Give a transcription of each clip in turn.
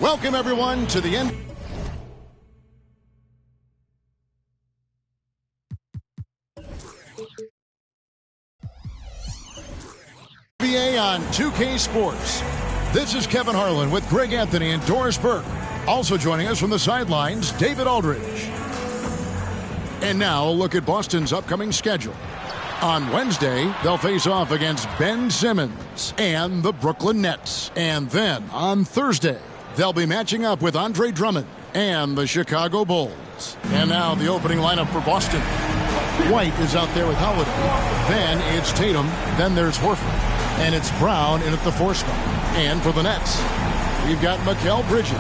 Welcome, everyone, to the end. NBA on 2K Sports. This is Kevin Harlan with Greg Anthony and Doris Burke. Also joining us from the sidelines, David Aldridge. And now, a look at Boston's upcoming schedule. On Wednesday, they'll face off against Ben Simmons and the Brooklyn Nets. And then, on Thursday, they'll be matching up with Andre Drummond and the Chicago Bulls. And now, the opening lineup for Boston. White is out there with Holiday. Then it's Tatum. Then there's Horford. And it's Brown in at the 4 spot. And for the Nets, we've got Mikal Bridges.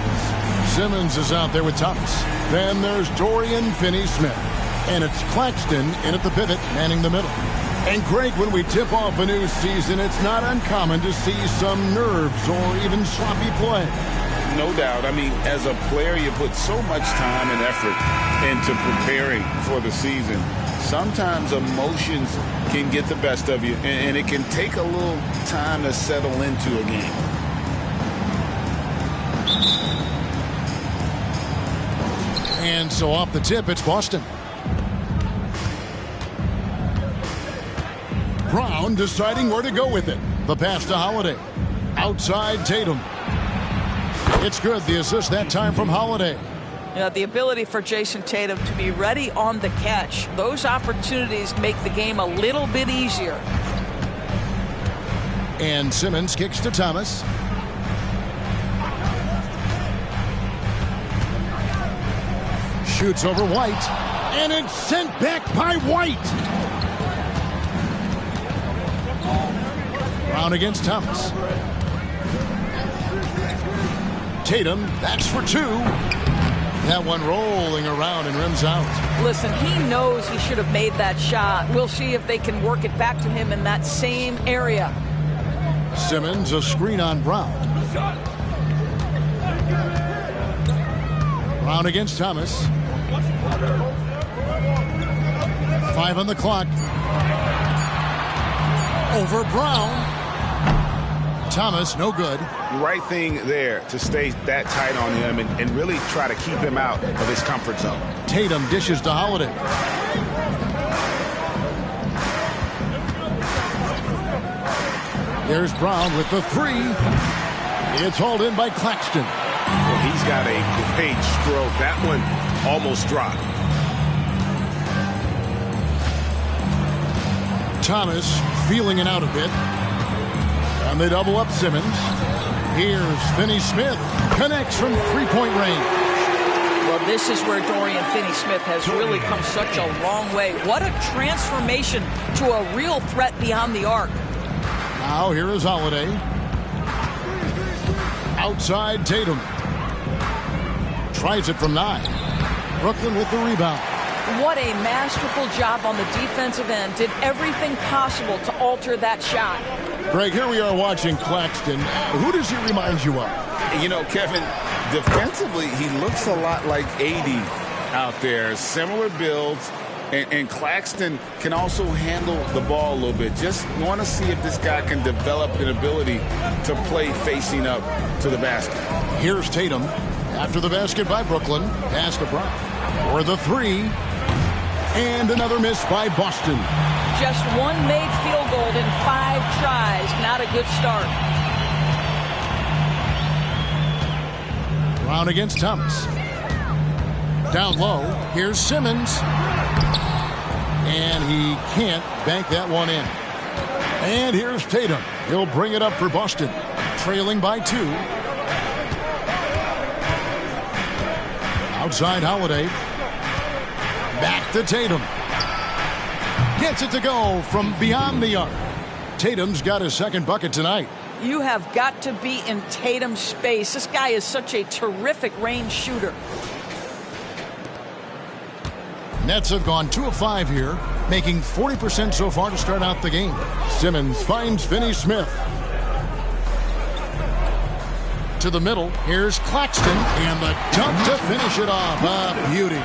Simmons is out there with Thomas. Then there's Dorian Finney-Smith. And it's Claxton in at the pivot, manning the middle. And Greg, when we tip off a new season, it's not uncommon to see some nerves or even sloppy play. No doubt. I mean, as a player, you put so much time and effort into preparing for the season. Sometimes emotions can get the best of you, and it can take a little time to settle into a game. And so off the tip, it's Boston. Brown deciding where to go with it. The pass to Holiday. Outside Tatum. It's good. The assist that time from Holiday. You know, the ability for Jason Tatum to be ready on the catch. Those opportunities make the game a little bit easier. And Simmons kicks to Thomas. Shoots over White. And it's sent back by White. Brown against Thomas. Tatum, that's for 2. That one rolling around and rims out. Listen, he knows he should have made that shot. We'll see if they can work it back to him in that same area. Simmons, a screen on Brown. Brown against Thomas. 5 on the clock. Over Brown. Thomas, no good. Right thing there to stay that tight on him and really try to keep him out of his comfort zone. Tatum dishes to Holiday. There's Brown with the 3. It's hauled in by Claxton. Well, he's got a great stroke. That one almost dropped. Thomas feeling it out a bit. And they double up Simmons. Here's Finney-Smith. Connects from 3-point range. Well, this is where Dorian Finney-Smith has really come such a long way. What a transformation to a real threat beyond the arc. Now here is Holiday. Outside Tatum. Tries it from 9. Brooklyn with the rebound. What a masterful job on the defensive end. Did everything possible to alter that shot. Greg, here we are watching Claxton. Who does he remind you of? You know, Kevin, defensively, he looks a lot like AD out there. Similar builds, and Claxton can also handle the ball a little bit. Just want to see if this guy can develop an ability to play facing up to the basket. Here's Tatum. After the basket by Brooklyn. Pass to Brown. For the 3. And another miss by Boston. Just one made field goal in 5 tries. Not a good start. Brown against Thomas. Down low. Here's Simmons. And he can't bank that one in. And here's Tatum. He'll bring it up for Boston. Trailing by 2. Outside Holiday. Back to Tatum. Gets it to go from beyond the arc. Tatum's got his second bucket tonight. You have got to be in Tatum's space. This guy is such a terrific range shooter. Nets have gone 2 of 5 here, making 40% so far to start out the game. Simmons finds Finney-Smith. To the middle. Here's Claxton. And the dunk to finish it off. A beauty.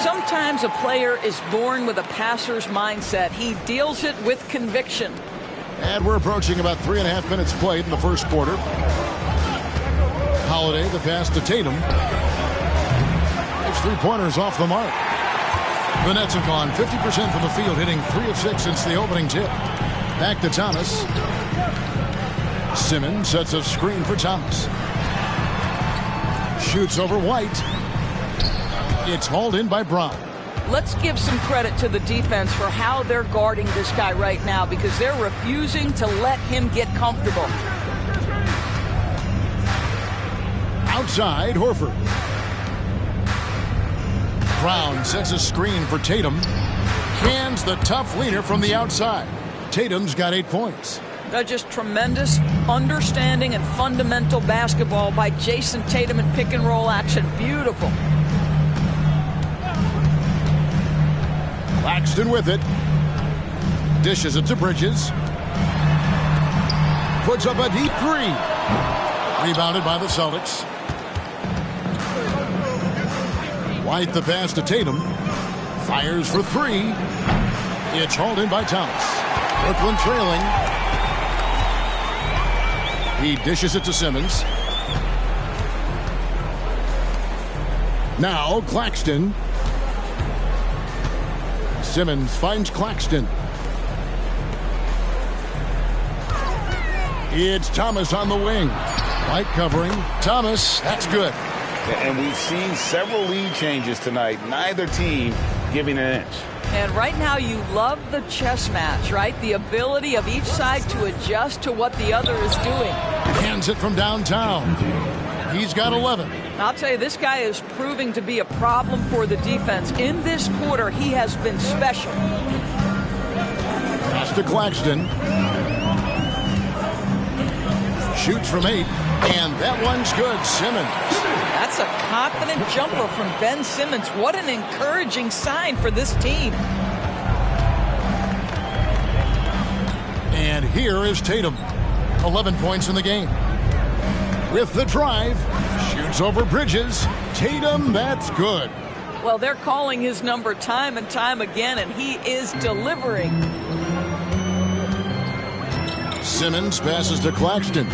Sometimes a player is born with a passer's mindset. He deals it with conviction. And we're approaching about 3.5 minutes played in the first quarter. Holiday, the pass to Tatum. It's 3-pointers off the mark. The Nets have gone 50% from the field, hitting 3 of 6 since the opening tip. Back to Thomas. Simmons sets a screen for Thomas. Shoots over White. It's hauled in by Brown. Let's give some credit to the defense for how they're guarding this guy right now, because they're refusing to let him get comfortable. Outside, Horford. Brown sets a screen for Tatum. Hands the tough leaner from the outside. Tatum's got 8 points. Just tremendous understanding and fundamental basketball by Jason Tatum in pick and roll action. Beautiful. Claxton with it. Dishes it to Bridges. Puts up a deep 3. Rebounded by the Celtics. White the pass to Tatum. Fires for 3. It's hauled in by Thomas. Brooklyn trailing. He dishes it to Simmons. Now Claxton. Simmons finds Claxton. It's Thomas on the wing. White covering. Thomas, that's good. And we've seen several lead changes tonight. Neither team giving an inch. And right now you love the chess match, right? The ability of each side to adjust to what the other is doing. Hands it from downtown. He's got 11. I'll tell you, this guy is proving to be a problem for the defense. In this quarter, he has been special. Pass to Claxton. Shoots from 8, and that one's good. Simmons. That's a confident jumper from Ben Simmons. What an encouraging sign for this team. And here is Tatum. 11 points in the game. With the drive, shoots over Bridges. Tatum, that's good. Well, they're calling his number time and time again, and he is delivering. Simmons passes to Claxton.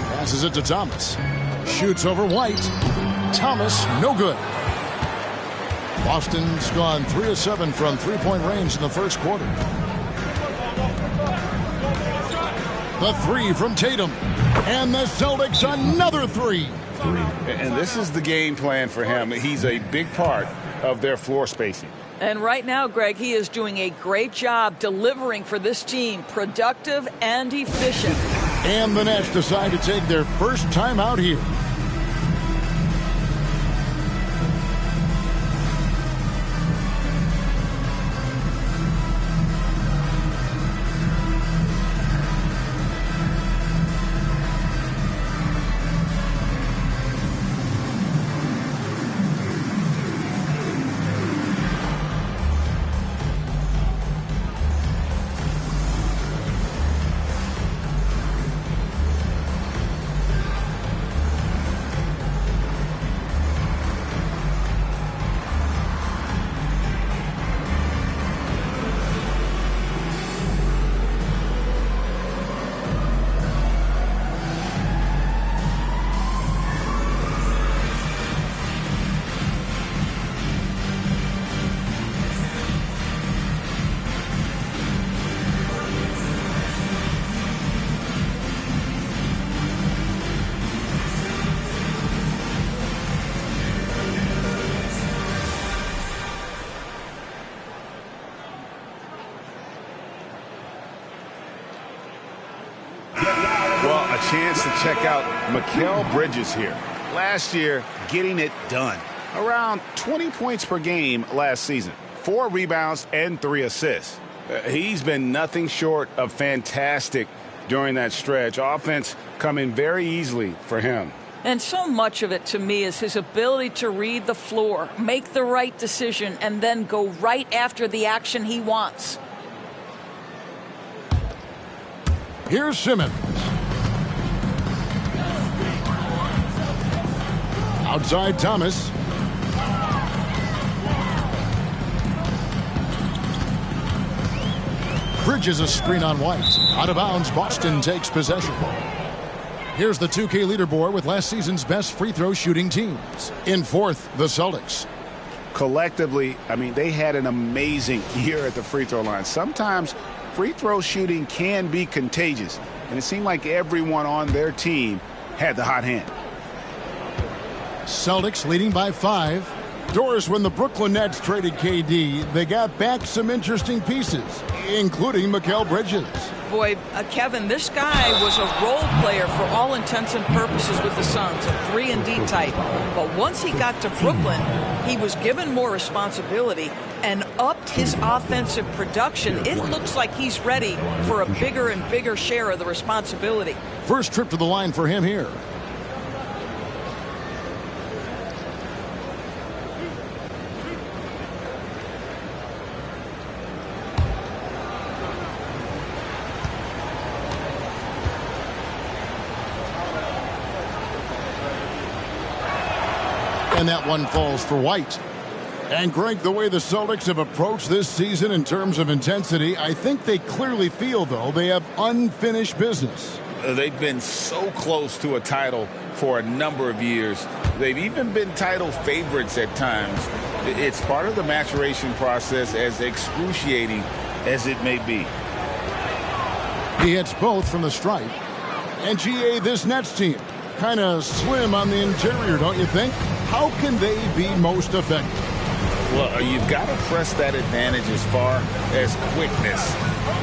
Passes it to Thomas. Shoots over White. Thomas, no good. Boston's gone 3 of 7 from 3-point range in the first quarter. The 3 from Tatum. And the Celtics another 3. And this is the game plan for him. He's a big part of their floor spacing. And right now, Greg, he is doing a great job delivering for this team, productive and efficient. And the Nets decide to take their first time out here. Chance to check out Mikal Bridges here. Last year, getting it done. Around 20 points per game last season. 4 rebounds and 3 assists. He's been nothing short of fantastic during that stretch. Offense coming very easily for him. And so much of it to me is his ability to read the floor, make the right decision, and then go right after the action he wants. Here's Simmons. Outside Thomas. Bridges a screen on White. Out of bounds, Boston takes possession. Here's the 2K leaderboard with last season's best free throw shooting teams. In fourth, the Celtics. Collectively, I mean, they had an amazing year at the free throw line. Sometimes free throw shooting can be contagious, and it seemed like everyone on their team had the hot hand. Celtics leading by 5. Doris, when the Brooklyn Nets traded KD, they got back some interesting pieces, including Mikal Bridges. Boy, Kevin, this guy was a role player for all intents and purposes with the Suns, a 3-and-D type. But once he got to Brooklyn, he was given more responsibility and upped his offensive production. It looks like he's ready for a bigger and bigger share of the responsibility. First trip to the line for him here. And that one falls for White. And Greg, the way the Celtics have approached this season in terms of intensity, I think they clearly feel, though, they have unfinished business. They've been so close to a title for a number of years. They've even been title favorites at times. It's part of the maturation process, as excruciating as it may be. He hits both from the stripe. And GA, this Nets team, kind of slim on the interior, don't you think? How can they be most effective? Well, you've got to press that advantage as far as quickness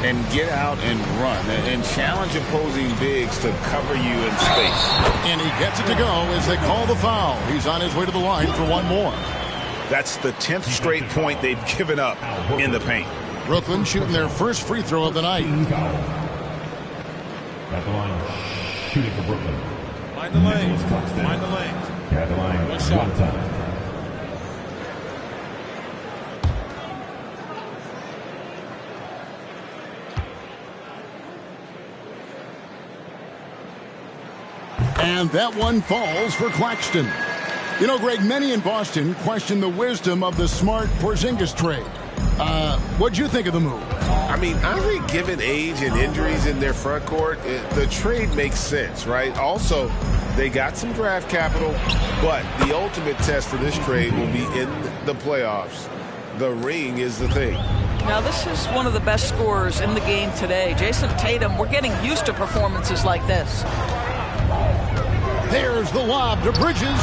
and get out and run and challenge opposing bigs to cover you in space. And he gets it to go as they call the foul. He's on his way to the line for one more. That's the 10th straight point they've given up in the paint. Brooklyn shooting their first free throw of the night. At the line, shooting for Brooklyn. Mind the lanes. Mind the lanes. At the line, One shot. one time. And that one falls for Claxton. You know, Greg, many in Boston question the wisdom of the Smart Porzingis trade. What'd you think of the move? I mean, I think given age and injuries in their front court, the trade makes sense, right? Also, they got some draft capital, but the ultimate test of this trade will be in the playoffs. The ring is the thing. Now, this is one of the best scorers in the game today. Jason Tatum, we're getting used to performances like this. There's the lob to Bridges.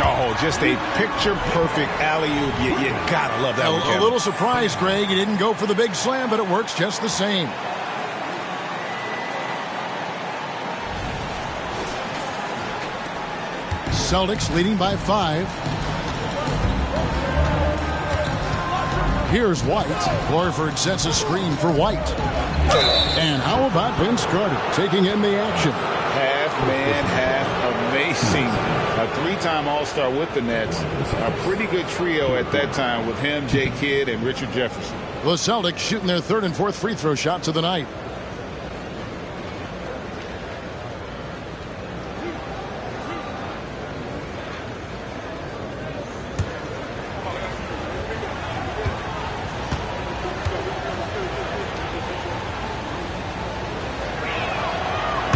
Oh, just a picture-perfect alley-oop. You gotta love that one, Kevin. A little surprise, Greg. He didn't go for the big slam, but it works just the same. Celtics leading by 5. Here's White. Horford sets a screen for White. And how about Vince Carter taking in the action? Half man, half amazing. A 3-time All-Star with the Nets. A pretty good trio at that time with him, Jay Kidd, and Richard Jefferson. The Celtics shooting their 3rd and 4th free throw shots of the night.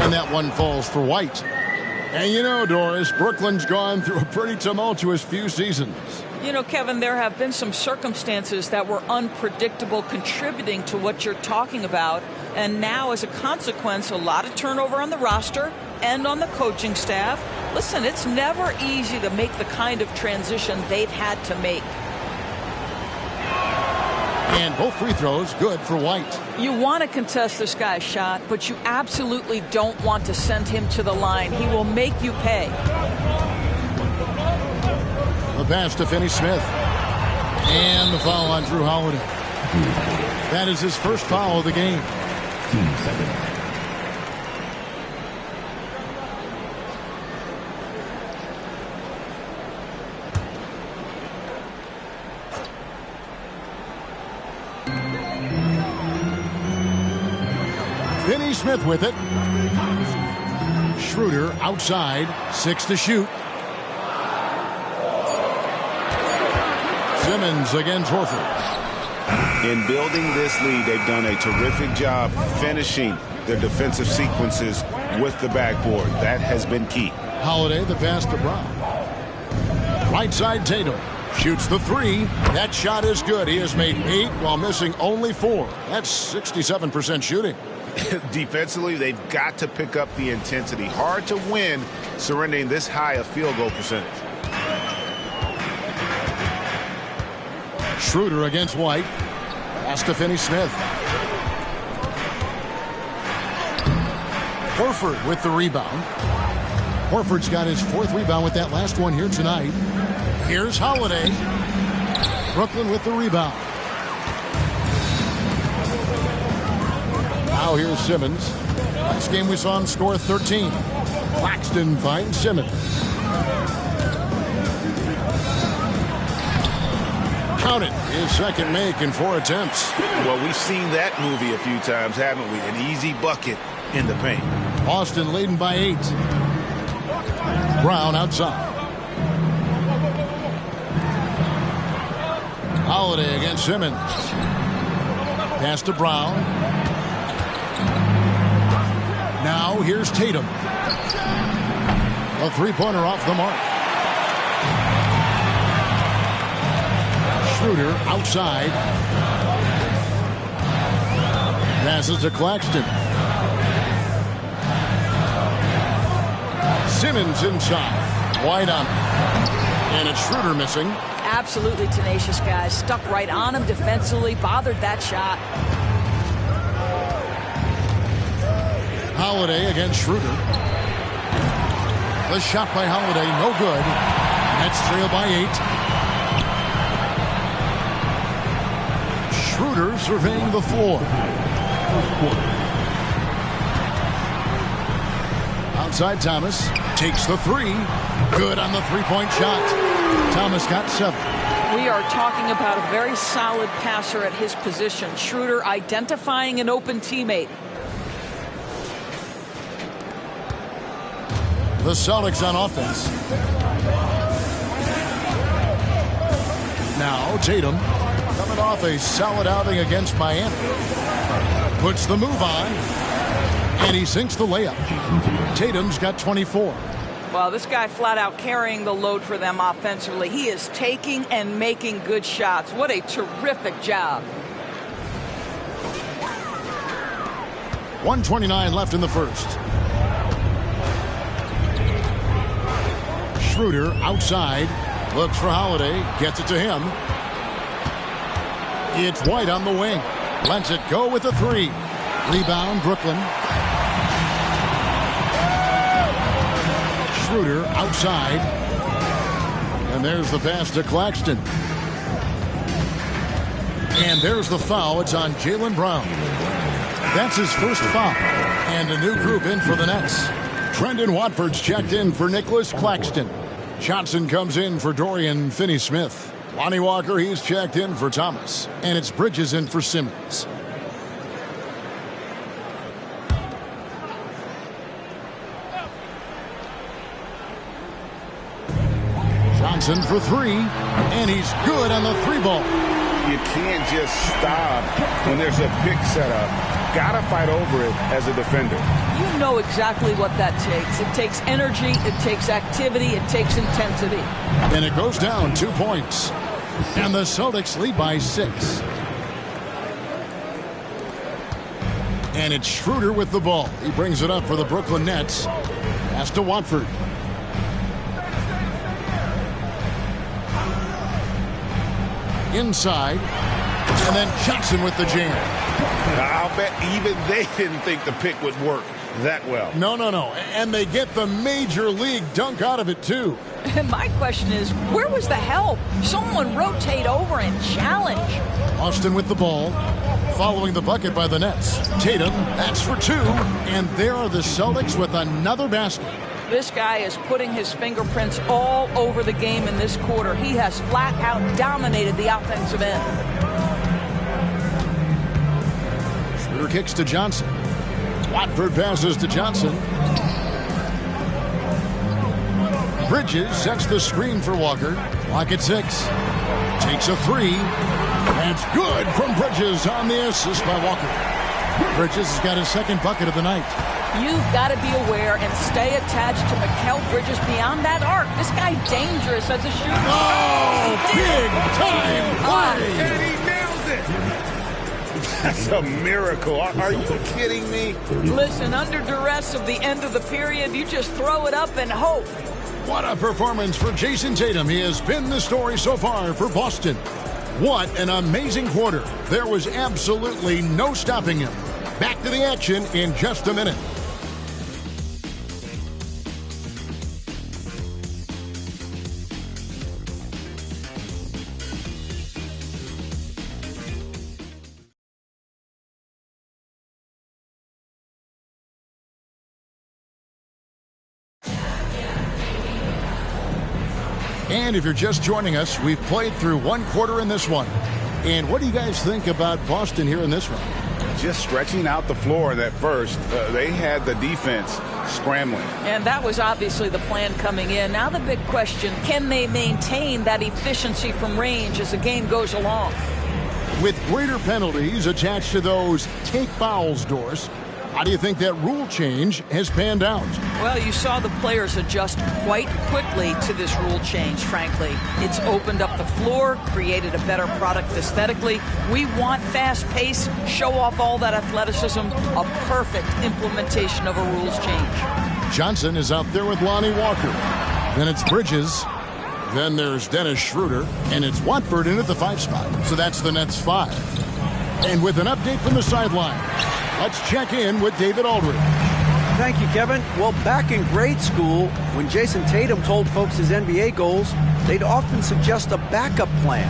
And that one falls for White. And you know, Doris, Brooklyn's gone through a pretty tumultuous few seasons. You know, Kevin, there have been some circumstances that were unpredictable contributing to what you're talking about. And now, as a consequence, a lot of turnover on the roster and on the coaching staff. Listen, it's never easy to make the kind of transition they've had to make. And both free throws good for White. You want to contest this guy's shot, but you absolutely don't want to send him to the line. He will make you pay. The pass to Finney Smith. And the foul on Drew Holiday. That is his first foul of the game. 2 seconds. Finney Smith with it. Schroeder outside. 6 to shoot. Simmons against Horford. In building this lead, they've done a terrific job finishing their defensive sequences with the backboard. That has been key. Holiday, the pass to Brown. Right side, Tatum. Shoots the three. That shot is good. He has made 8 while missing only 4. That's 67% shooting. Defensively, they've got to pick up the intensity. Hard to win surrendering this high a field goal percentage. Schroeder against White. Pass to Finney-Smith. Horford with the rebound. Horford's got his 4th rebound with that last one here tonight. Here's Holiday. Brooklyn with the rebound. Now here's Simmons. Last game we saw him score 13. Claxton finds Simmons. Count it. His second make in 4 attempts. Well, we've seen that movie a few times, haven't we? An easy bucket in the paint. Boston leading by 8. Brown outside. Holiday against Simmons. Pass to Brown. Now here's Tatum. A 3-pointer off the mark. Schroeder outside. Passes to Claxton. Simmons inside. White on. And it's Schroeder missing. Absolutely tenacious guys. Stuck right on him defensively. Bothered that shot. Holiday against Schroeder. The shot by Holiday, no good. Nets trail by 8. Schroeder surveying the floor. Outside Thomas. Takes the 3. Good on the 3-point shot. Thomas got 7. We are talking about a very solid passer at his position. Schroeder identifying an open teammate. The Celtics on offense. Now Tatum coming off a solid outing against Miami. Puts the move on. And he sinks the layup. Tatum's got 24. Well, this guy flat out carrying the load for them offensively. He is taking and making good shots. What a terrific job. 1:29 left in the first. Schroeder outside. Looks for Holiday. Gets it to him. It's White on the wing. Lets it go with a 3. Rebound, Brooklyn. Schroeder outside. And there's the pass to Claxton. And there's the foul. It's on Jaylen Brown. That's his first foul. And a new group in for the Nets. Trendon Watford's checked in for Nicholas Claxton. Johnson comes in for Dorian Finney-Smith. Lonnie Walker, he's checked in for Thomas. And it's Bridges in for Simmons. Johnson for 3. And he's good on the 3-ball. You can't just stop when there's a pick set up. Gotta fight over it as a defender. You know exactly what that takes. It takes energy, it takes activity, it takes intensity. And it goes down 2 points. And the Celtics lead by 6. And it's Schroeder with the ball. He brings it up for the Brooklyn Nets. Pass to Watford. Inside. And then Johnson with the jam. I'll bet even they didn't think the pick would work that well. No. And they get the major league dunk out of it, too. And my question is, where was the help? Someone rotate over and challenge. Austin with the ball. Following the bucket by the Nets. Tatum, that's for 2. And there are the Celtics with another basket. This guy is putting his fingerprints all over the game in this quarter. He has flat out dominated the offensive end. Schroeder kicks to Johnson. Watford passes to Johnson. Bridges sets the screen for Walker. Clock at 6. Takes a 3. That's good from Bridges on the assist by Walker. Bridges has got his second bucket of the night. You've got to be aware and stay attached to Mikal Bridges beyond that arc. This guy dangerous as a shooter. Oh, big time play. And he nails it. That's a miracle. Are you kidding me? Listen, under duress of the end of the period, you just throw it up and hope. What a performance for Jason Tatum. He has been the story so far for Boston. What an amazing quarter. There was absolutely no stopping him. Back to the action in just a minute. And if you're just joining us, we've played through one quarter in this one. And what do you guys think about Boston here in this one? Just stretching out the floor in that first. They had the defense scrambling. And that was obviously the plan coming in. Now the big question, can they maintain that efficiency from range as the game goes along? With greater penalties attached to those take fouls, Doris, how do you think that rule change has panned out? Well, you saw the players adjust quite quickly to this rule change, frankly. It's opened up the floor, created a better product aesthetically. We want fast pace, show off all that athleticism, a perfect implementation of a rules change. Johnson is out there with Lonnie Walker. Then it's Bridges. Then there's Dennis Schroeder. And it's Watford in at the 5 spot. So that's the Nets 5. And with an update from the sideline, let's check in with David Aldridge. Thank you, Kevin. Well, back in grade school, when Jason Tatum told folks his NBA goals, they'd often suggest a backup plan.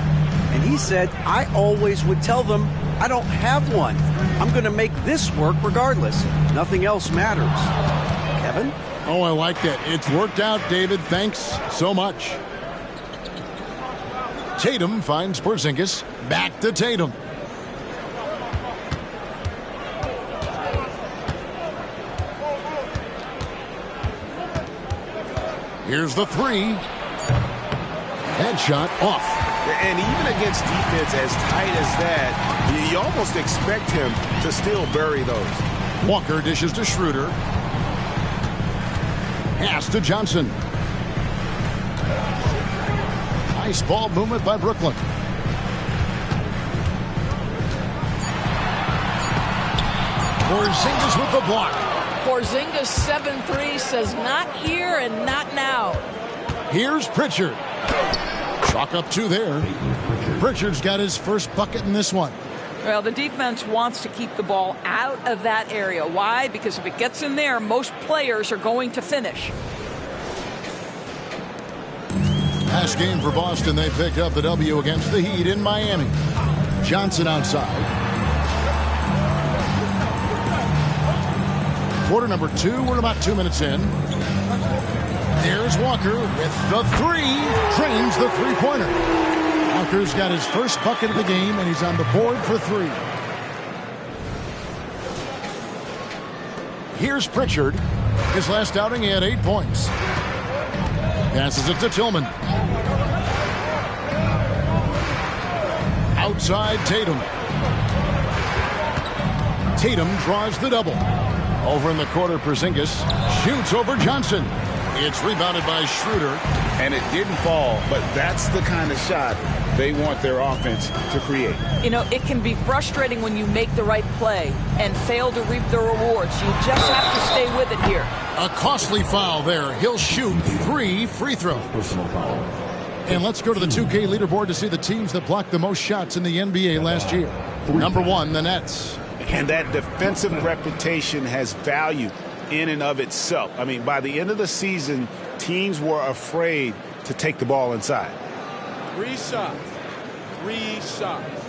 And he said, I always would tell them, I don't have one. I'm going to make this work regardless. Nothing else matters. Kevin? Oh, I like that. It's worked out, David. Thanks so much. Tatum finds Porzingis. Back to Tatum. Here's the 3. Headshot off. And even against defense as tight as that, you almost expect him to still bury those. Walker dishes to Schroeder. Pass to Johnson. Nice ball movement by Brooklyn. Porzingis with the block. Porzingis 7-3 says not here and not now. Here's Pritchard. Chalk up 2 there. Pritchard's got his first bucket in this one. Well, the defense wants to keep the ball out of that area. Why? Because if it gets in there, most players are going to finish. Last game for Boston, they picked up the W against the Heat in Miami. Johnson outside. Quarter number 2, we're about 2 minutes in. There's Walker with the 3. Drains the three-pointer. Walker's got his first bucket of the game, and he's on the board for 3. Here's Pritchard. His last outing, he had 8 points. Passes it to Tillman. Outside Tatum. Tatum draws the double. Over in the corner, Porzingis shoots over Johnson. It's rebounded by Schroeder. And it didn't fall, but that's the kind of shot they want their offense to create. You know, it can be frustrating when you make the right play and fail to reap the rewards. You just have to stay with it here. A costly foul there. He'll shoot 3 free throws. Personal foul. And let's go to the 2K leaderboard to see the teams that blocked the most shots in the NBA last year. Number 1, the Nets. And that defensive reputation has value in and of itself. I mean, by the end of the season, teams were afraid to take the ball inside. 3 shots. 3 shots.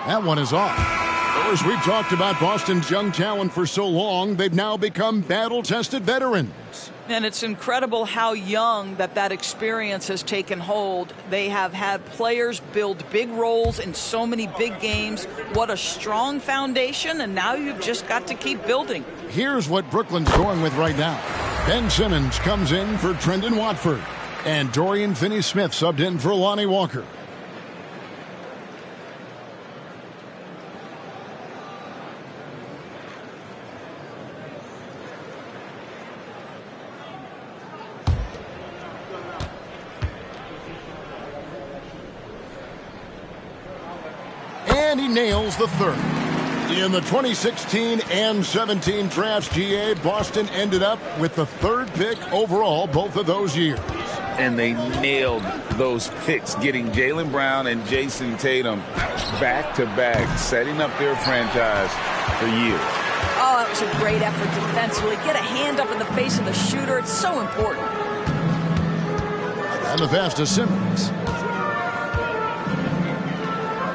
That one is off. As we've talked about Boston's young talent for so long, they've now become battle-tested veterans. And it's incredible how young that experience has taken hold. They have had players build big roles in so many big games. What a strong foundation, and now you've just got to keep building. here's what Brooklyn's going with right now. Ben Simmons comes in for Trendon Watford. And Dorian Finney-Smith subbed in for Lonnie Walker. And he nails the third. In the 2016 and 17 drafts, GA, Boston ended up with the third pick overall both of those years. And they nailed those picks, getting Jaylen Brown and Jason Tatum back-to-back, setting up their franchise for years. Oh, that was a great effort defensively. Get a hand up in the face of the shooter. It's so important. And the pass to Simmons.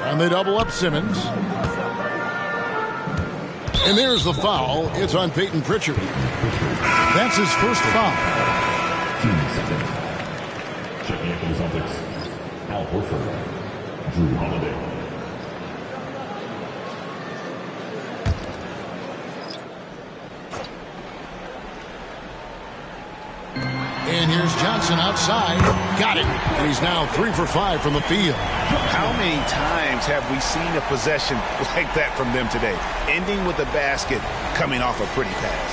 And they double up Simmons. And there's the foul. It's on Peyton Pritchard. That's his first foul. 2 seconds. Checking in for the Celtics, Al Horford, Drew Holiday. And here's Johnson outside. Got it. And he's now 3 for 5 from the field. How many times have we seen a possession like that from them today? Ending with a basket, coming off a pretty pass.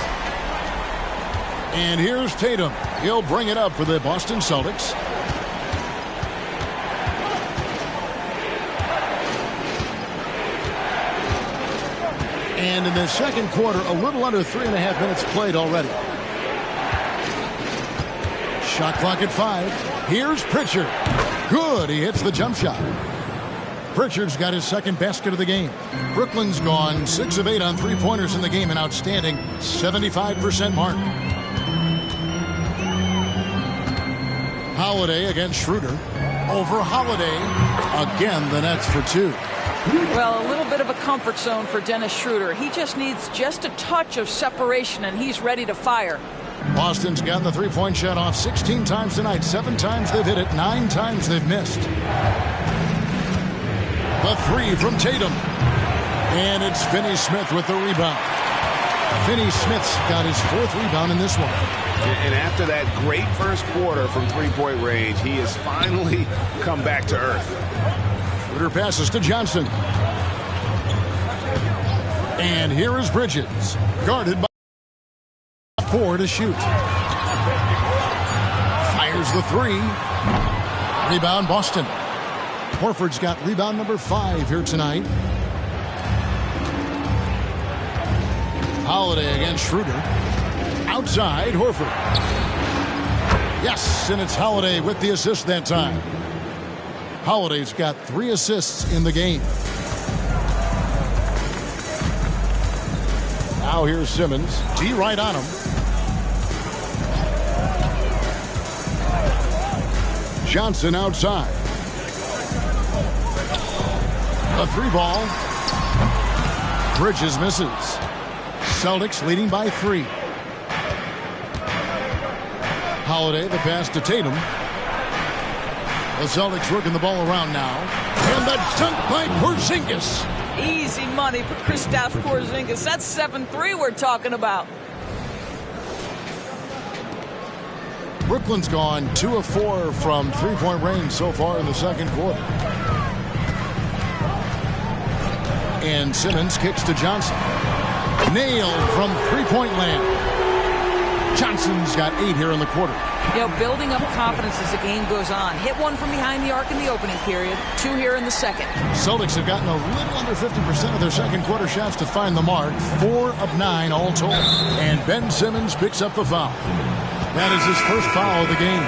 And here's Tatum. He'll bring it up for the Boston Celtics. And in the second quarter, a little under 3.5 minutes played already. Shot clock at 5. Here's Pritchard. Good. He hits the jump shot. Pritchard's got his second basket of the game. Brooklyn's gone 6 of 8 on three-pointers in the game, an outstanding 75% mark. Holiday against Schroeder. Over Holiday. Again, the Nets for 2. Well, a little bit of a comfort zone for Dennis Schroeder. He just needs just a touch of separation, and he's ready to fire. Boston's gotten the three-point shot off 16 times tonight. 7 times they've hit it. 9 times they've missed. The 3 from Tatum. And it's Finney-Smith with the rebound. Finney-Smith's got his 4th rebound in this one. And after that great first quarter from three-point range, he has finally come back to earth. Schroeder passes to Johnson. And here is Bridges. Guarded by 4 to shoot. Fires the 3. Rebound Boston. Horford's got rebound number 5 here tonight. Holiday against Schroeder. Outside Horford. Yes, and it's Holiday with the assist that time. Holiday's got 3 assists in the game. Now here's Simmons. D right on him. Johnson outside. A 3-ball. Bridges misses. Celtics leading by 3. Holiday, the pass to Tatum. The Celtics working the ball around now. And the dunk by Porzingis. Easy money for Kristaps Porzingis. That's 7-3 we're talking about. Brooklyn's gone 2 of 4 from three-point range so far in the second quarter. And Simmons kicks to Johnson. Nailed from three-point land. Johnson's got 8 here in the quarter. You know, building up confidence as the game goes on. Hit 1 from behind the arc in the opening period. 2 here in the second. Celtics have gotten a little under 50% of their second quarter shots to find the mark. 4 of 9 all told. And Ben Simmons picks up the foul. That is his first foul of the game.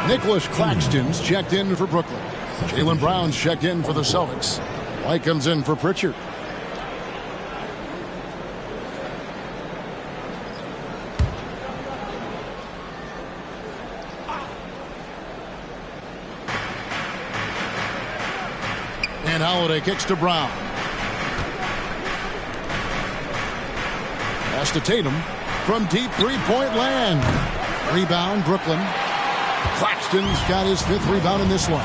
Nicholas Claxton's checked in for Brooklyn. Jaylen Brown's checked in for the Celtics. White comes in for Pritchard. And Holiday kicks to Brown. Pass to Tatum from deep three-point land. Rebound, Brooklyn. Claxton's got his 5th rebound in this one.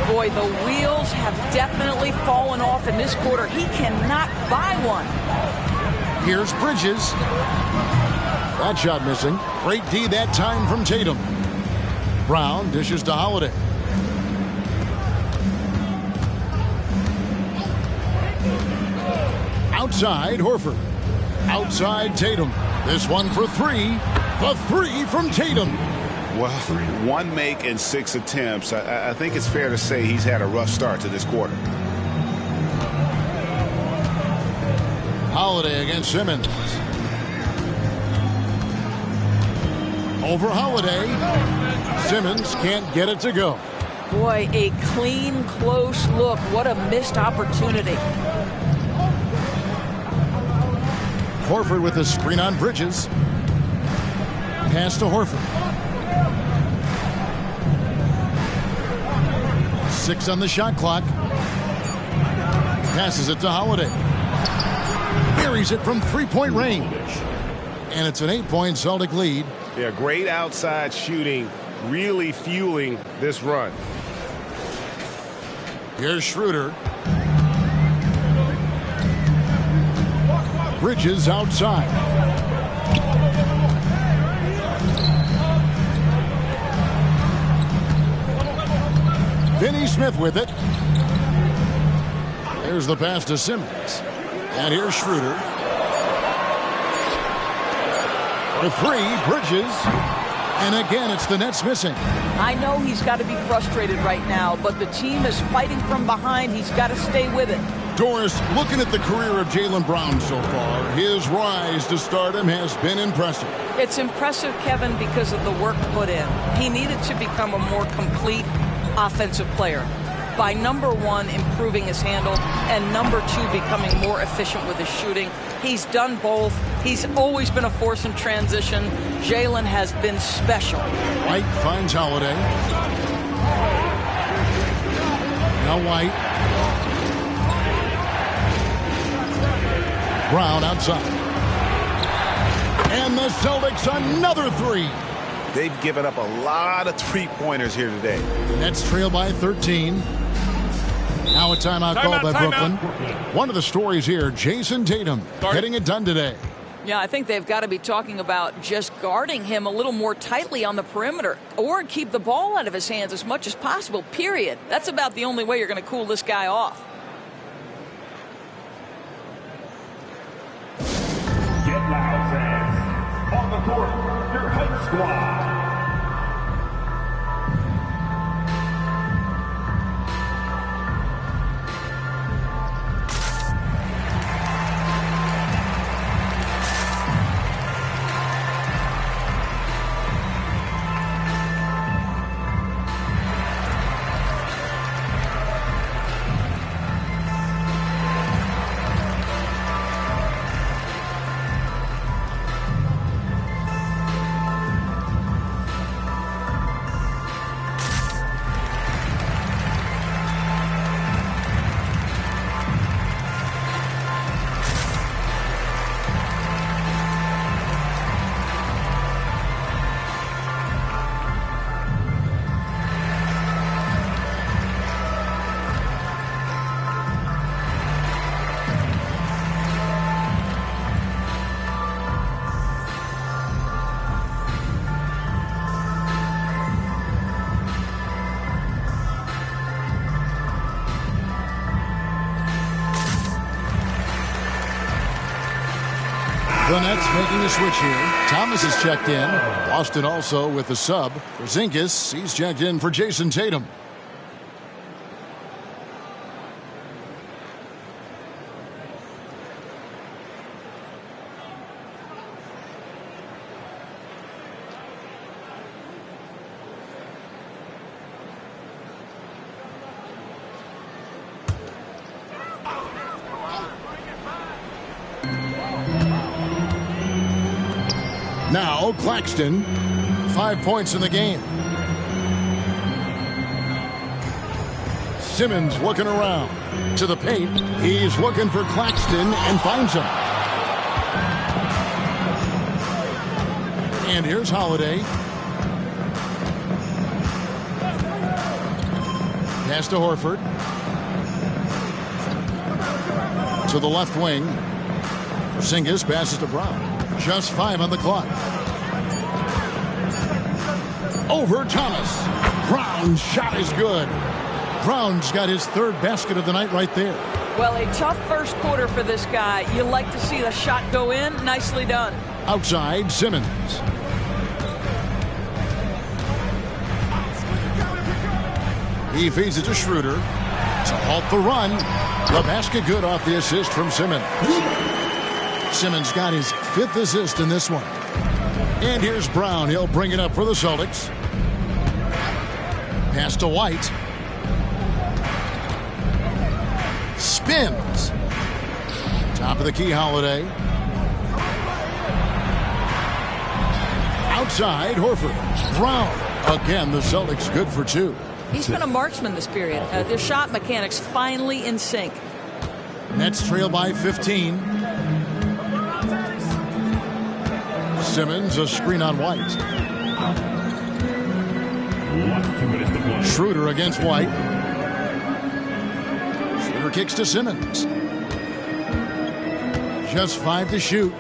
Boy, the wheels have definitely fallen off in this quarter. He cannot buy one. Here's Bridges. That shot missing. Great D that time from Tatum. Brown dishes to Holiday. Outside, Horford. Outside, Tatum. This one for three. The three from Tatum. Well, 1 make and 6 attempts. I think it's fair to say he's had a rough start to this quarter. Holiday against Simmons. Over Holiday. Simmons can't get it to go. Boy, a clean, close look. What a missed opportunity. Horford with a screen on Bridges. Pass to Horford. 6 on the shot clock. Passes it to Holiday. Buries it from three-point range. And it's an 8-point Celtic lead. Yeah, great outside shooting, really fueling this run. Here's Schroeder. Bridges outside. Finney Smith with it. There's the pass to Simmons. And here's Schroeder. For three, Bridges. And again, it's the Nets missing. I know he's got to be frustrated right now, but the team is fighting from behind. He's got to stay with it. Doris, looking at the career of Jaylen Brown so far, his rise to stardom has been impressive. It's impressive, Kevin, because of the work put in. He needed to become a more complete offensive player. By number one, improving his handle, and number two, becoming more efficient with his shooting. He's done both. He's always been a force in transition. Jaylen has been special. White finds Holiday. Now White. Brown outside. And the Celtics another three. They've given up a lot of three-pointers here today. Nets trail by 13. Now a timeout called by Brooklyn. One of the stories here, Jason Tatum getting it done today. Yeah, I think they've got to be talking about just guarding him a little more tightly on the perimeter or keep the ball out of his hands as much as possible, period. That's about the only way you're going to cool this guy off. Get loud, fans. On the court, your hype squad. The Nets making a switch here. Thomas is checked in. Boston also with the sub. Porzingis, he's checked in for Jason Tatum. Now Claxton, 5 points in the game. Simmons looking around to the paint. He's looking for Claxton and finds him. And here's Holiday. Pass to Horford. To the left wing. Porzingis passes to Brown. Just 5 on the clock. Over Thomas. Brown's shot is good. Brown's got his 3rd basket of the night right there. Well, a tough first quarter for this guy. You like to see the shot go in. Nicely done. Outside, Simmons. He feeds it to Schroeder to halt the run. The basket good off the assist from Simmons. Simmons got his 5th assist in this one. And here's Brown. He'll bring it up for the Celtics. Pass to White. Spins. Top of the key, Holiday. Outside, Horford. Brown. Again, the Celtics good for 2. He's been a marksman this period. Their shot mechanics finally in sync. Nets trail by 15. Simmons, a screen on White. Schroeder against White. Schroeder kicks to Simmons. Just 5 to shoot.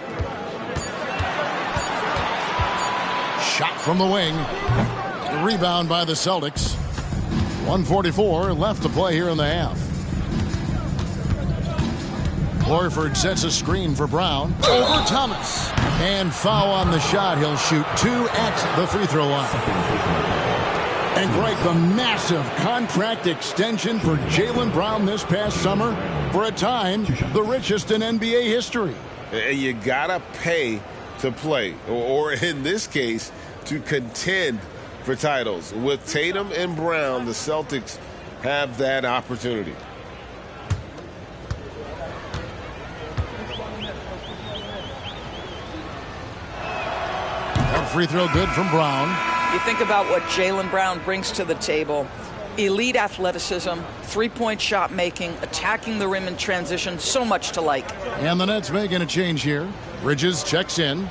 Shot from the wing. The rebound by the Celtics. 1:44 left to play here in the half. Horford sets a screen for Brown. Over Thomas. And foul on the shot. He'll shoot 2 at the free throw line. And Greg, the massive contract extension for Jaylen Brown this past summer. For a time, the richest in NBA history. And you gotta pay to play. Or in this case, to contend for titles. With Tatum and Brown, the Celtics have that opportunity. That free throw good from Brown. You think about what Jaylen Brown brings to the table. Elite athleticism, 3-point shot making, attacking the rim in transition, so much to like. And the Nets making a change here. Bridges checks in.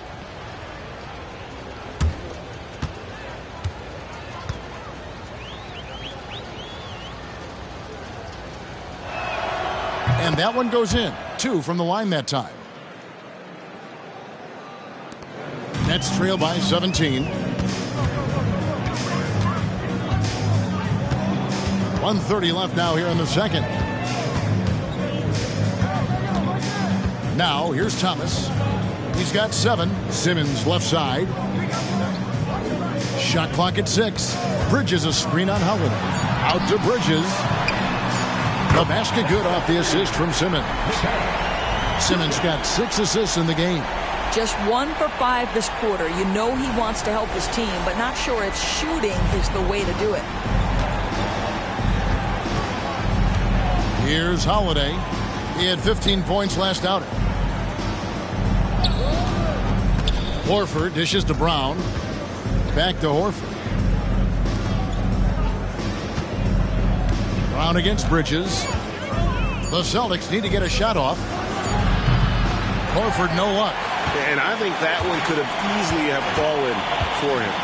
And that one goes in. 2 from the line that time. Nets trail by 17. 1:30 left now here in the second. Now here's Thomas. He's got 7. Simmons left side. Shot clock at 6. Bridges a screen on Holiday. Out to Bridges. The basket good off the assist from Simmons. Simmons got 6 assists in the game. Just 1 for 5 this quarter. You know he wants to help his team, but not sure if shooting is the way to do it. Here's Holiday. He had 15 points last outing. Horford dishes to Brown. Back to Horford. Brown against Bridges. The Celtics need to get a shot off. Horford, no luck. And I think that one could have easily have fallen for him.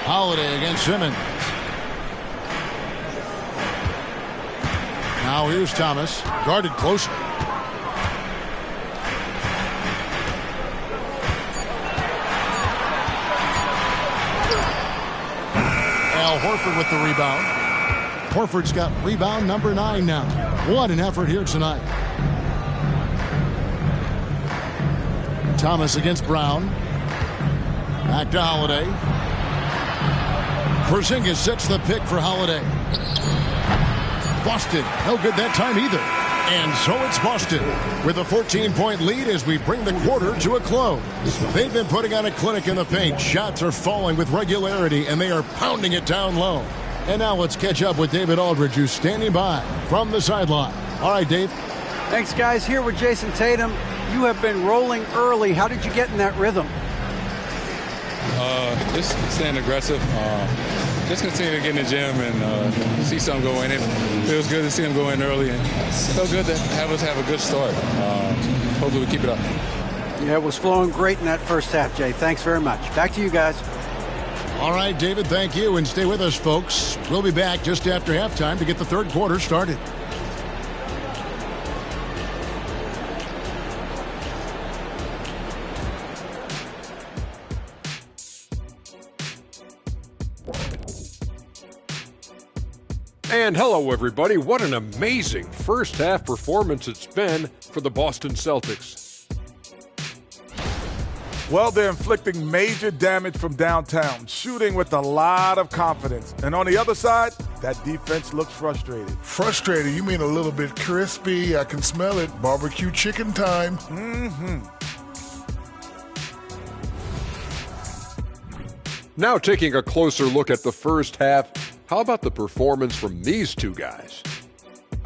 Holiday against Simmons. Now here's Thomas. Guarded closely. Al Horford with the rebound. Horford's got rebound number 9 now. What an effort here tonight. Thomas against Brown. Back to Holiday. Porzingis sets the pick for Holiday. Boston, no good that time either. And so it's Boston with a 14-point lead as we bring the quarter to a close. They've been putting on a clinic in the paint. Shots are falling with regularity, and they are pounding it down low. And now let's catch up with David Aldridge, who's standing by from the sideline. All right, Dave. Thanks, guys. Here with Jason Tatum. You have been rolling early. How did you get in that rhythm? Just staying aggressive. Just continue to get in the gym and see something go in. It feels good to see them go in early, and it felt good to have us have a good start. Hopefully we keep it up. Yeah, it was flowing great in that first half, Jay. Thanks very much. Back to you guys. All right, David, thank you. And stay with us, folks. We'll be back just after halftime to get the third quarter started. And hello, everybody. What an amazing first-half performance it's been for the Boston Celtics. Well, they're inflicting major damage from downtown, shooting with a lot of confidence. And on the other side, that defense looks frustrated. Frustrated? You mean a little bit crispy? I can smell it. Barbecue chicken time. Mm-hmm. Now taking a closer look at the first half, how about the performance from these two guys?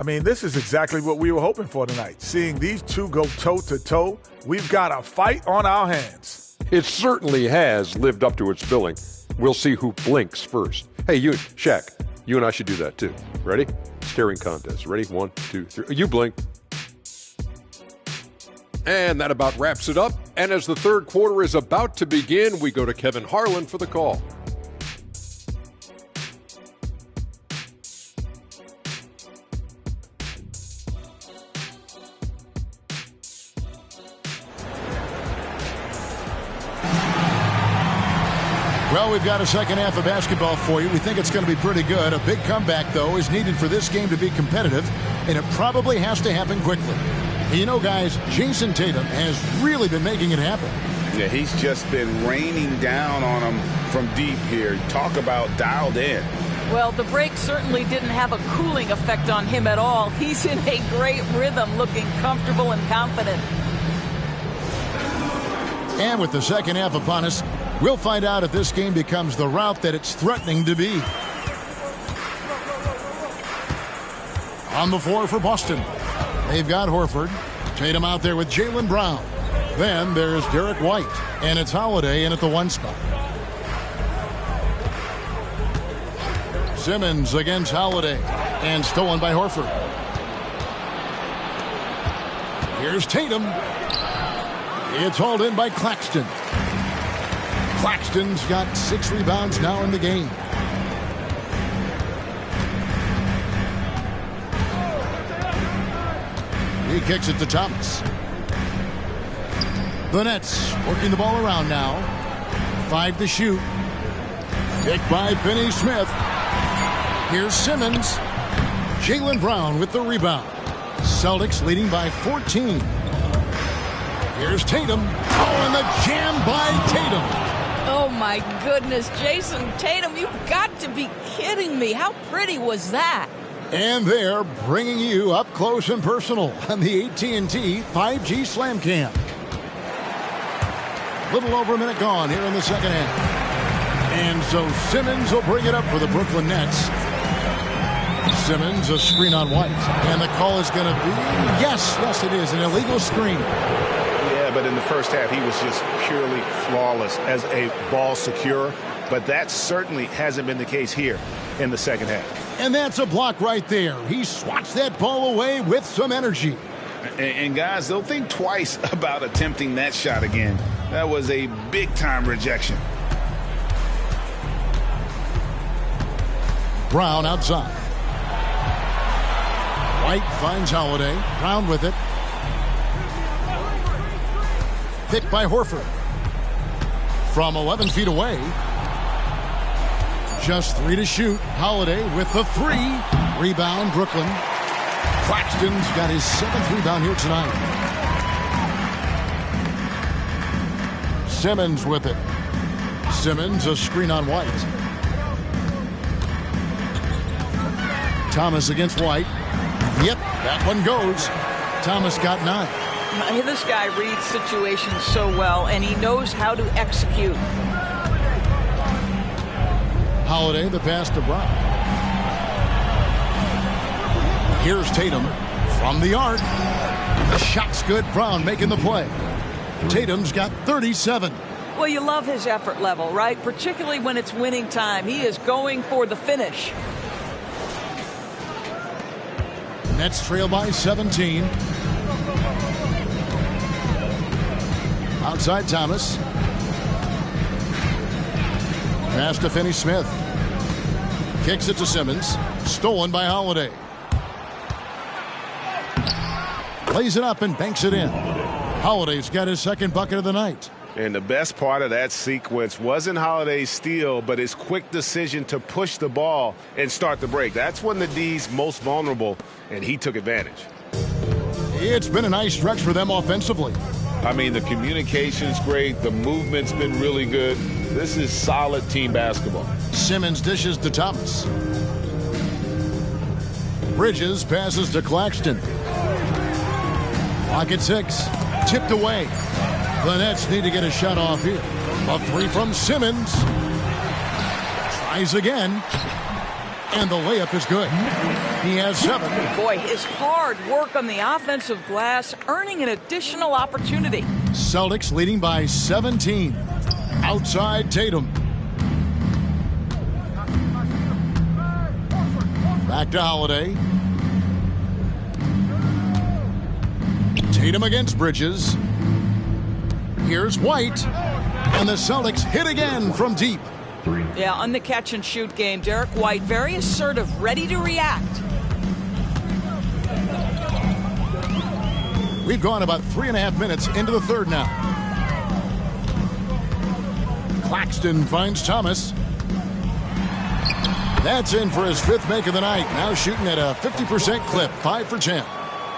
I mean, this is exactly what we were hoping for tonight. Seeing these two go toe-to-toe, we've got a fight on our hands. It certainly has lived up to its billing. We'll see who blinks first. Hey, Shaq, you and I should do that too. Ready? Staring contest. Ready? 1, 2, 3. You blink. And that about wraps it up. And as the third quarter is about to begin, we go to Kevin Harlan for the call. Well, we've got a second half of basketball for you. We think it's going to be pretty good. A big comeback, though, is needed for this game to be competitive, and it probably has to happen quickly. You know, guys, Jason Tatum has really been making it happen. Yeah, he's just been raining down on him from deep here. Talk about dialed in. Well, the break certainly didn't have a cooling effect on him at all. He's in a great rhythm, looking comfortable and confident. And with the second half upon us, we'll find out if this game becomes the route that it's threatening to be. On the floor for Boston, they've got Horford. Tatum out there with Jaylen Brown. Then there's Derek White, and it's Holiday in at the 1 spot. Simmons against Holiday, and stolen by Horford. Here's Tatum. It's hauled in by Claxton. Claxton's got 6 rebounds now in the game. He kicks it to Thomas. The Nets working the ball around now. 5 to shoot. Picked by Finney-Smith. Here's Simmons. Jaylen Brown with the rebound. Celtics leading by 14. Here's Tatum. Oh, and the jam by Tatum. Oh, my goodness. Jason Tatum, you've got to be kidding me. How pretty was that? And they're bringing you up close and personal on the AT&T 5G Slam Cam. Little over a minute gone here in the second half. And so Simmons will bring it up for the Brooklyn Nets. Simmons, a screen on White. And the call is going to be, yes, it is, an illegal screen. But in the first half, he was just purely flawless as a ball securer. But that certainly hasn't been the case here in the second half. And that's a block right there. He swats that ball away with some energy. And guys, they'll think twice about attempting that shot again. That was a big-time rejection. Brown outside. White finds Holiday. Brown with it. Picked by Horford. From 11 feet away. Just 3 to shoot. Holiday with the 3. Rebound, Brooklyn. Claxton's got his 7th rebound here tonight. Simmons with it. Simmons, a screen on White. Thomas against White. Yep, that one goes. Thomas got 9. This guy reads situations so well, and he knows how to execute. Holiday, the pass to Brown. Here's Tatum from the arc. The shot's good. Brown making the play. Tatum's got 37. Well, you love his effort level, right? Particularly when it's winning time. He is going for the finish. Nets trail by 17. Outside Thomas. Pass to Finney-Smith. Kicks it to Simmons. Stolen by Holiday. Lays it up and banks it in. Holiday's got his second bucket of the night. And the best part of that sequence wasn't Holiday's steal, but his quick decision to push the ball and start the break. That's when the D's most vulnerable, and he took advantage. It's been a nice stretch for them offensively. I mean, the communication's great. The movement's been really good. This is solid team basketball. Simmons dishes to Thomas. Bridges passes to Claxton. Clock at 6. Tipped away. The Nets need to get a shot off here. A three from Simmons. Tries again. And the layup is good. He has 7. Boy, his hard work on the offensive glass earning an additional opportunity. Celtics leading by 17. Outside Tatum. Back to Holiday. Tatum against Bridges. Here's White. And the Celtics hit again from deep. Yeah, on the catch and shoot game, Derek White very assertive, ready to react. We've gone about 3.5 minutes into the third now. Claxton finds Thomas. That's in for his 5th make of the night. Now shooting at a 50% clip, 5 for 10.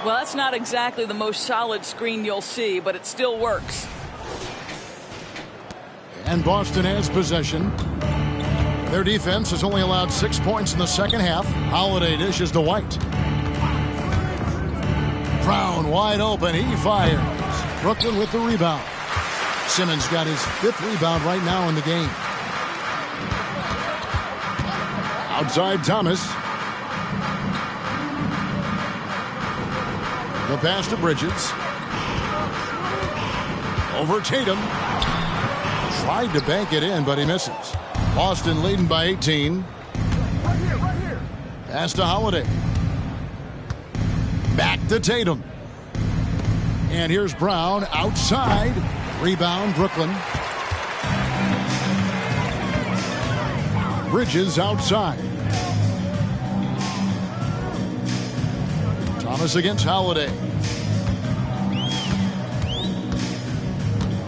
Well, that's not exactly the most solid screen you'll see, but it still works. And Boston has possession. Their defense has only allowed 6 points in the second half. Holiday dishes to White. Brown wide open. He fires. Brooklyn with the rebound. Simmons got his 5th rebound right now in the game. Outside Thomas. The pass to Bridges. Over Tatum. Tried to bank it in, but he misses. Boston leading by 18. Right here. Pass to Holiday. Back to Tatum. And here's Brown outside. Rebound Brooklyn. Bridges outside. Thomas against Holiday.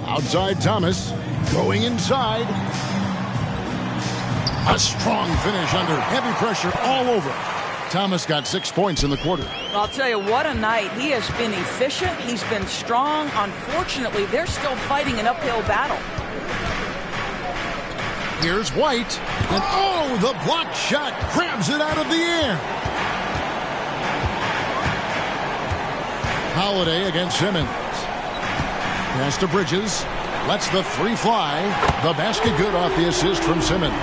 Outside Thomas. Going inside. A strong finish under heavy pressure all over. Thomas got 6 points in the quarter. Well, I'll tell you, what a night. He has been efficient. He's been strong. Unfortunately, they're still fighting an uphill battle. Here's White. And oh, the block shot grabs it out of the air. Holiday against Simmons. Pass to Bridges. Lets the 3 fly. The basket good off the assist from Simmons.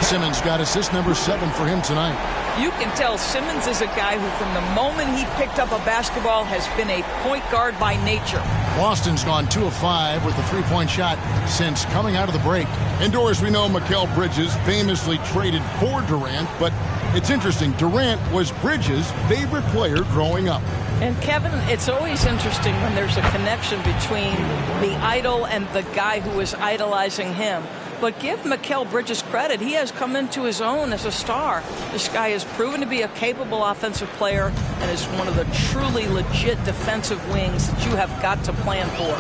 Simmons got assist number 7 for him tonight. You can tell Simmons is a guy who, from the moment he picked up a basketball, has been a point guard by nature. Boston's gone 2 of 5 with the 3-point shot since coming out of the break. Indoors, we know Mikal Bridges famously traded for Durant, but it's interesting. Durant was Bridges' favorite player growing up. And Kevin, it's always interesting when there's a connection between the idol and the guy who is idolizing him. But give Mikal Bridges credit. He has come into his own as a star. This guy has proven to be a capable offensive player and is one of the truly legit defensive wings that you have got to plan for.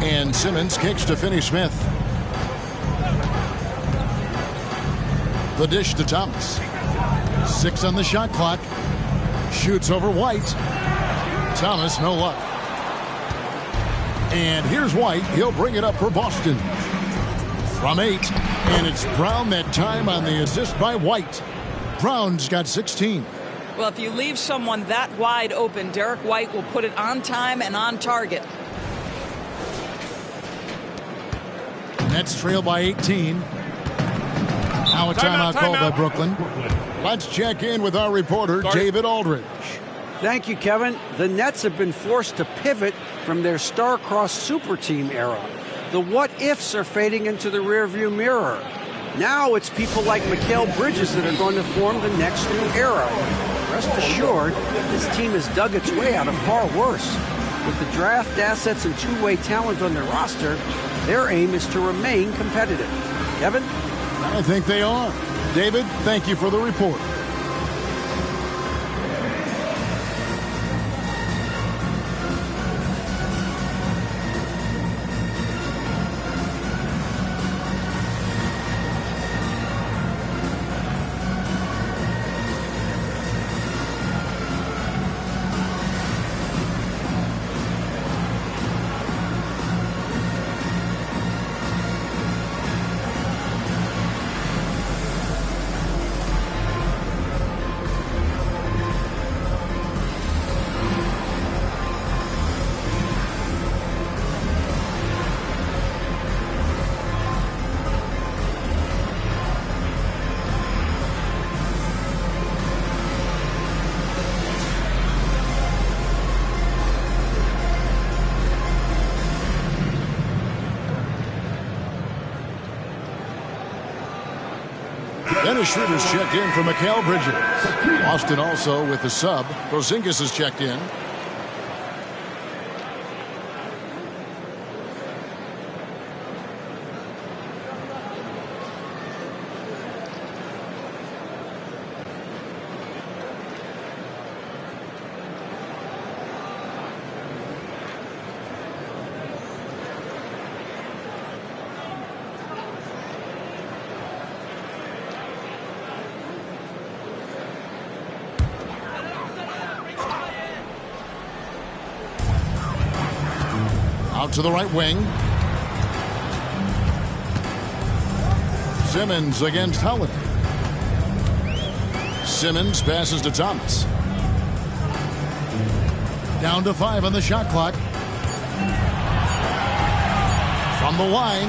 And Simmons kicks to Finney-Smith. The dish to Thomas. 6 on the shot clock. Shoots over White. Thomas, no luck. And here's White. He'll bring it up for Boston. From 8. And it's Brown that time on the assist by White. Brown's got 16. Well, if you leave someone that wide open, Derek White will put it on time and on target. Nets trail by 18. Now a timeout called by Brooklyn. Let's check in with our reporter, David Aldridge. Thank you, Kevin. The Nets have been forced to pivot from their star-crossed super team era. The what-ifs are fading into the rearview mirror. Now it's people like Mikal Bridges that are going to form the next new era. Rest assured, this team has dug its way out of far worse. With the draft assets and two-way talent on their roster, their aim is to remain competitive. Kevin? I think they are. David, thank you for the report. Dennis Schroeder's checked in for Mikal Bridges. Boston also with the sub. Porzingis is checked in. Out to the right wing. Simmons against Holiday. Simmons passes to Thomas. Down to 5 on the shot clock. From the line.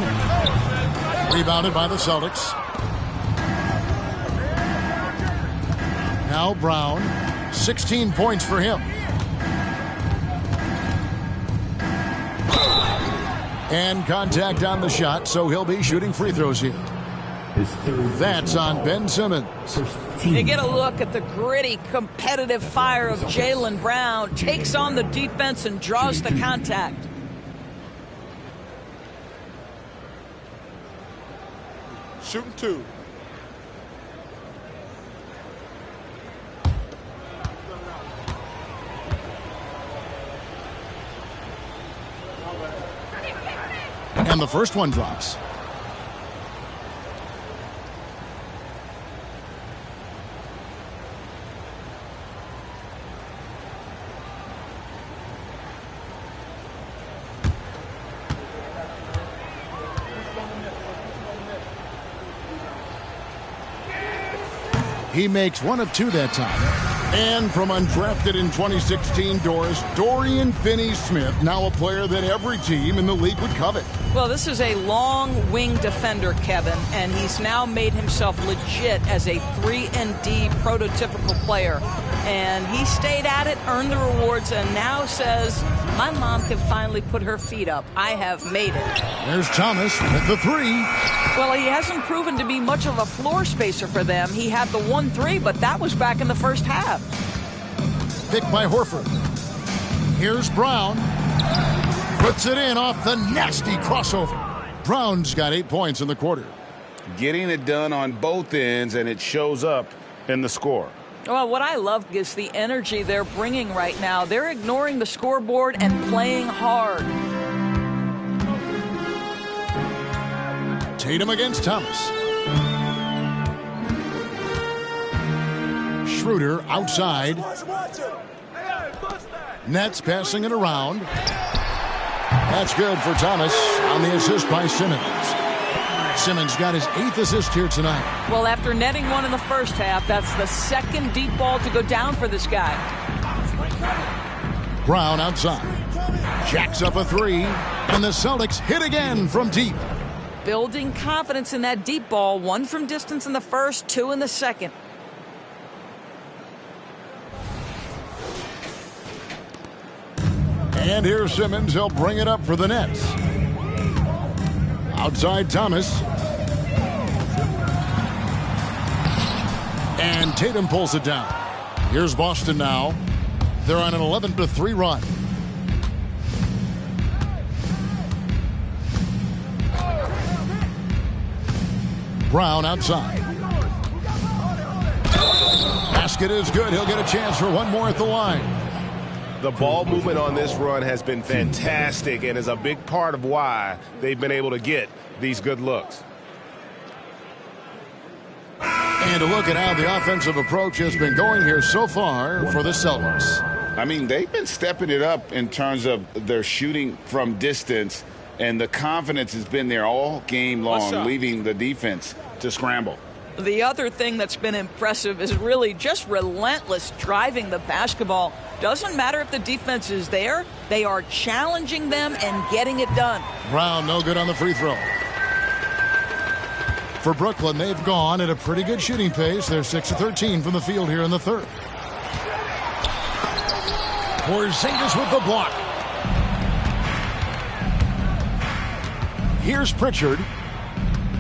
Rebounded by the Celtics. Now Brown. 16 points for him. And contact on the shot, so he'll be shooting free throws here. That's on Ben Simmons. You get a look at the gritty, competitive fire of Jaylen Brown. Takes on the defense and draws the contact. Shooting 2. And the first one drops. He makes 1 of 2 that time. And from undrafted in 2016, Doris, Dorian Finney-Smith, now a player that every team in the league would covet. Well, this is a long wing defender, Kevin, and he's now made himself legit as a 3-and-D prototypical player. And he stayed at it, earned the rewards, and now says, my mom can finally put her feet up. I have made it. There's Thomas with the 3. Well, he hasn't proven to be much of a floor spacer for them. He had the 1-3, but that was back in the first half. Picked by Horford. Here's Brown. Puts it in off the nasty crossover. Brown's got 8 points in the quarter. Getting it done on both ends, and it shows up in the score. Well, what I love is the energy they're bringing right now. They're ignoring the scoreboard and playing hard. Tatum against Thomas. Schroeder outside. Nets passing it around. That's good for Thomas on the assist by Simmons. Simmons got his 8th assist here tonight. Well, after netting 1 in the first half, that's the second deep ball to go down for this guy. Brown outside. Jacks up a 3. And the Celtics hit again from deep. Building confidence in that deep ball. 1 from distance in the first, 2 in the second. And here's Simmons. He'll bring it up for the Nets. Outside Thomas. And Tatum pulls it down. Here's Boston now. They're on an 11-3 run. Brown outside. Basket is good. He'll get a chance for 1 more at the line. The ball movement on this run has been fantastic and is a big part of why they've been able to get these good looks. And a look at how the offensive approach has been going here so far for the Celtics. I mean, they've been stepping it up in terms of their shooting from distance, and the confidence has been there all game long, leaving the defense to scramble. The other thing that's been impressive is really just relentless driving the basketball. Doesn't matter if the defense is there, they are challenging them and getting it done. Brown no good on the free throw. For Brooklyn, they've gone at a pretty good shooting pace. They're 6 of 13 from the field here in the third. Porzingis with the block. Here's Pritchard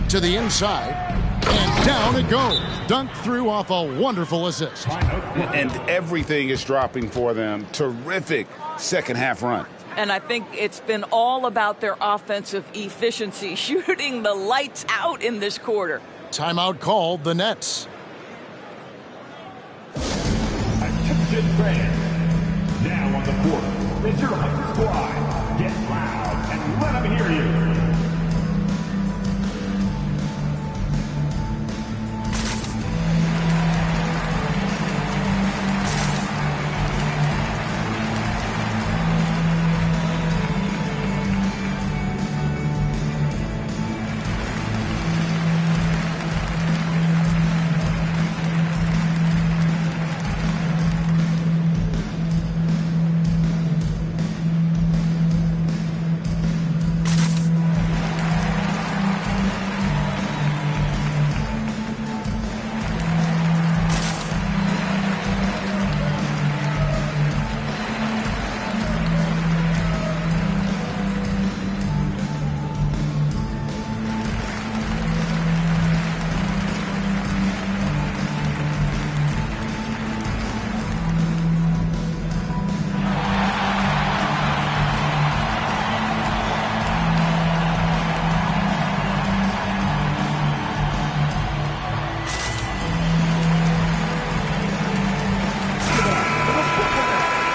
to the inside. And down it goes. Dunked through off a wonderful assist. And everything is dropping for them. Terrific second half run. And I think it's been all about their offensive efficiency, shooting the lights out in this quarter. Timeout called, the Nets. Attention fans. Now on the court is your home squad. Get loud and let them hear you.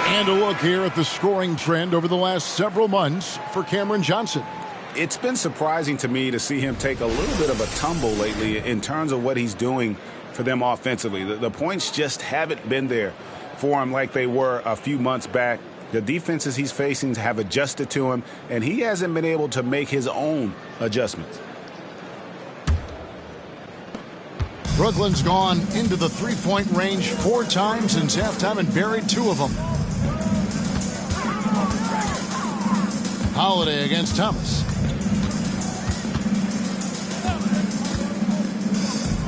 And a look here at the scoring trend over the last several months for Cameron Johnson. It's been surprising to me to see him take a little bit of a tumble lately in terms of what he's doing for them offensively. The points just haven't been there for him like they were a few months back. The defenses he's facing have adjusted to him, and he hasn't been able to make his own adjustments. Brooklyn's gone into the three-point range 4 times since halftime and buried 2 of them. Holiday against Thomas.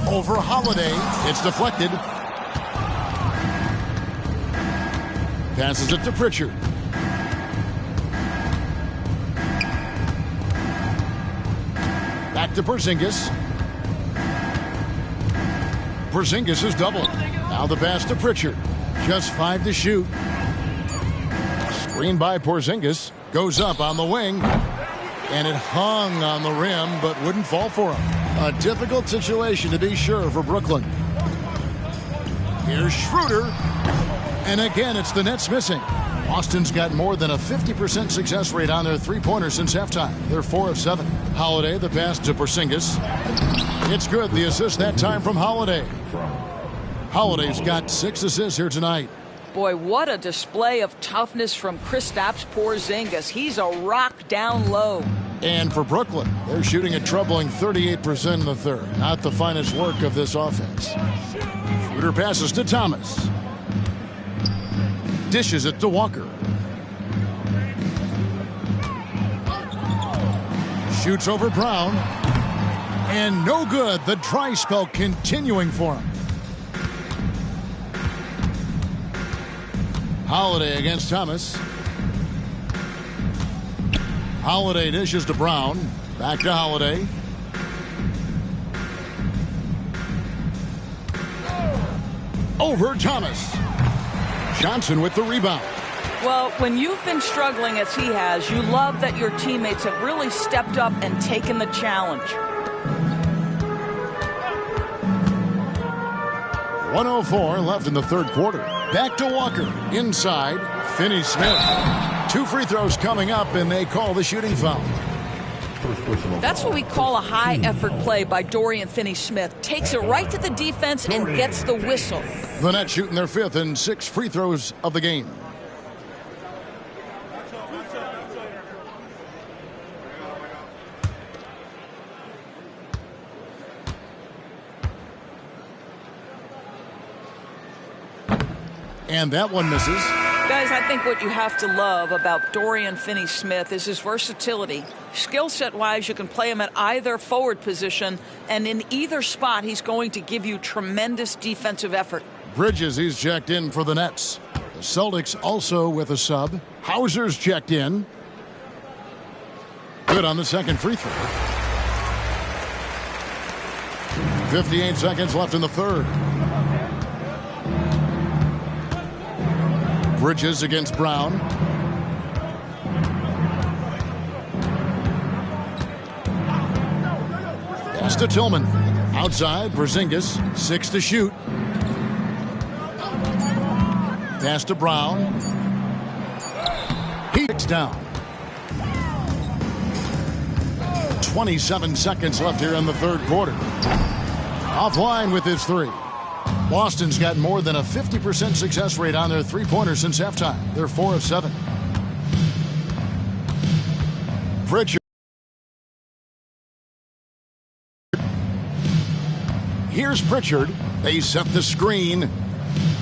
Over Holiday. It's deflected. Passes it to Pritchard. Back to Porzingis. Porzingis is doubled. Now the pass to Pritchard. Just 5 to shoot. Screen by Porzingis. Goes up on the wing. And it hung on the rim, but wouldn't fall for him. A difficult situation to be sure for Brooklyn. Here's Schroeder. And again, it's the Nets missing. Boston's got more than a 50% success rate on their three-pointers since halftime. They're 4 of 7. Holiday, the pass to Porzingis. It's good. The assist that time from Holiday. Holiday's got 6 assists here tonight. Boy, what a display of toughness from Kristaps Porzingis. He's a rock down low. And for Brooklyn, they're shooting a troubling 38% in the third. Not the finest work of this offense. Schroeder passes to Thomas. Dishes it to Walker. Shoots over Brown. And no good. The dry spell continuing for him. Holiday against Thomas. Holiday dishes to Brown. Back to Holiday. Over Thomas. Johnson with the rebound. Well, when you've been struggling as he has, you love that your teammates have really stepped up and taken the challenge. 1:04 left in the third quarter. Back to Walker. Inside. Finney-Smith. 2 free throws coming up, and they call the shooting foul. That's what we call a high-effort play by Dorian Finney-Smith. Takes it right to the defense and gets the whistle. The Nets shooting their 5th and 6th free throws of the game. And that one misses. Guys, I think what you have to love about Dorian Finney-Smith is his versatility. Skill set-wise, you can play him at either forward position, and in either spot, he's going to give you tremendous defensive effort. Bridges, he's checked in for the Nets. The Celtics also with a sub. Hauser's checked in. Good on the second free throw. 58 seconds left in the third. Bridges against Brown. Pass to Tillman. Outside, Porzingis. 6 to shoot. Pass to Brown. He picks down. 27 seconds left here in the third quarter. Offline with his three. Boston's got more than a 50% success rate on their three-pointers since halftime. They're 4 of 7. Pritchard. Here's Pritchard. They set the screen.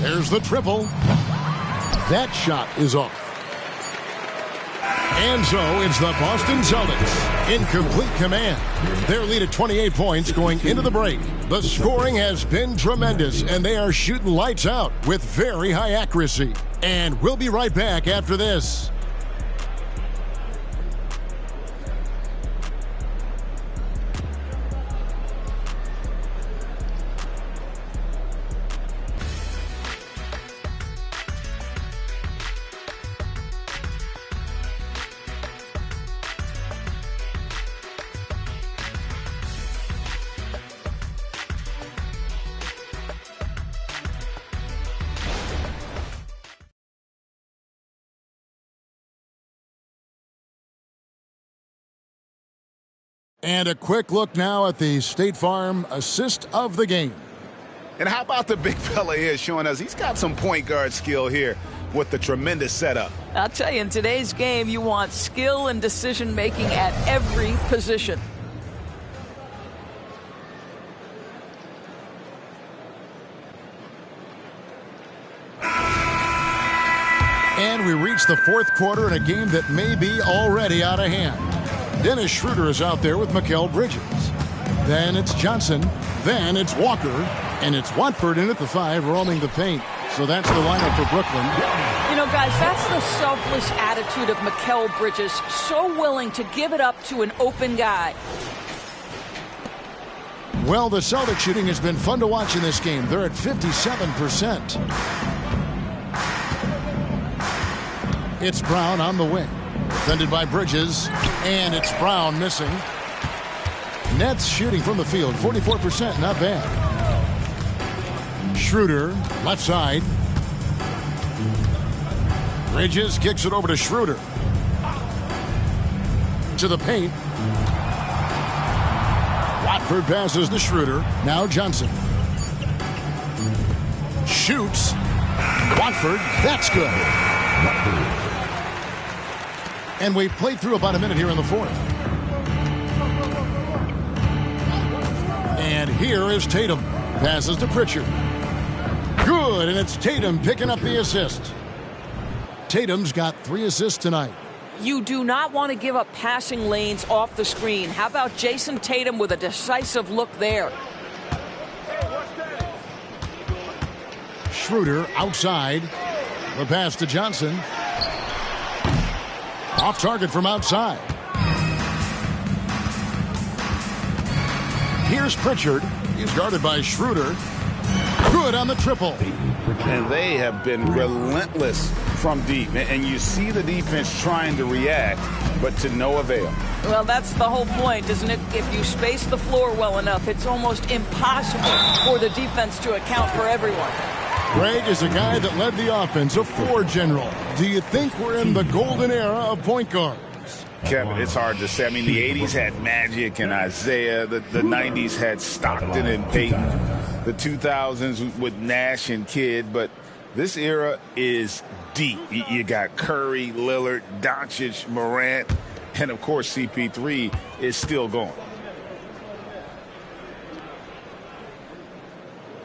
There's the triple. That shot is off. And so it's the Boston Celtics in complete command. Their lead at 28 points going into the break. The scoring has been tremendous, and they are shooting lights out with very high accuracy. And we'll be right back after this. And a quick look now at the State Farm assist of the game. And how about the big fella here showing us he's got some point guard skill here with the tremendous setup. I'll tell you, in today's game, you want skill and decision-making at every position. And we reach the fourth quarter in a game that may be already out of hand. Dennis Schroeder is out there with Mikal Bridges. Then it's Johnson. Then it's Walker. And it's Watford in at the 5, roaming the paint. So that's the lineup for Brooklyn. You know, guys, that's the selfless attitude of Mikal Bridges. So willing to give it up to an open guy. Well, the Celtics shooting has been fun to watch in this game. They're at 57%. It's Brown on the wing. Defended by Bridges, and it's Brown missing. Nets shooting from the field, 44%, not bad. Schroeder, left side. Bridges kicks it over to Schroeder. To the paint. Watford passes to Schroeder. Now Johnson. Shoots. Watford, that's good. And we've played through about a minute here in the fourth. And here is Tatum. Passes to Pritchard. Good, and it's Tatum picking up the assist. Tatum's got 3 assists tonight. You do not want to give up passing lanes off the screen. How about Jason Tatum with a decisive look there? Schroeder outside. The pass to Johnson. Off target from outside. Here's Pritchard. He's guarded by Schroeder. Good on the triple. And they have been relentless from deep. And you see the defense trying to react, but to no avail. Well, that's the whole point, isn't it? If you space the floor well enough, it's almost impossible for the defense to account for everyone. Greg is a guy that led the offense, a floor general. Do you think we're in the golden era of point guards? Kevin, it's hard to say. I mean, the 80s had Magic and Isaiah. The 90s had Stockton and Peyton. The 2000s with Nash and Kidd. But this era is deep. You got Curry, Lillard, Doncic, Morant, and, of course, CP3 is still going.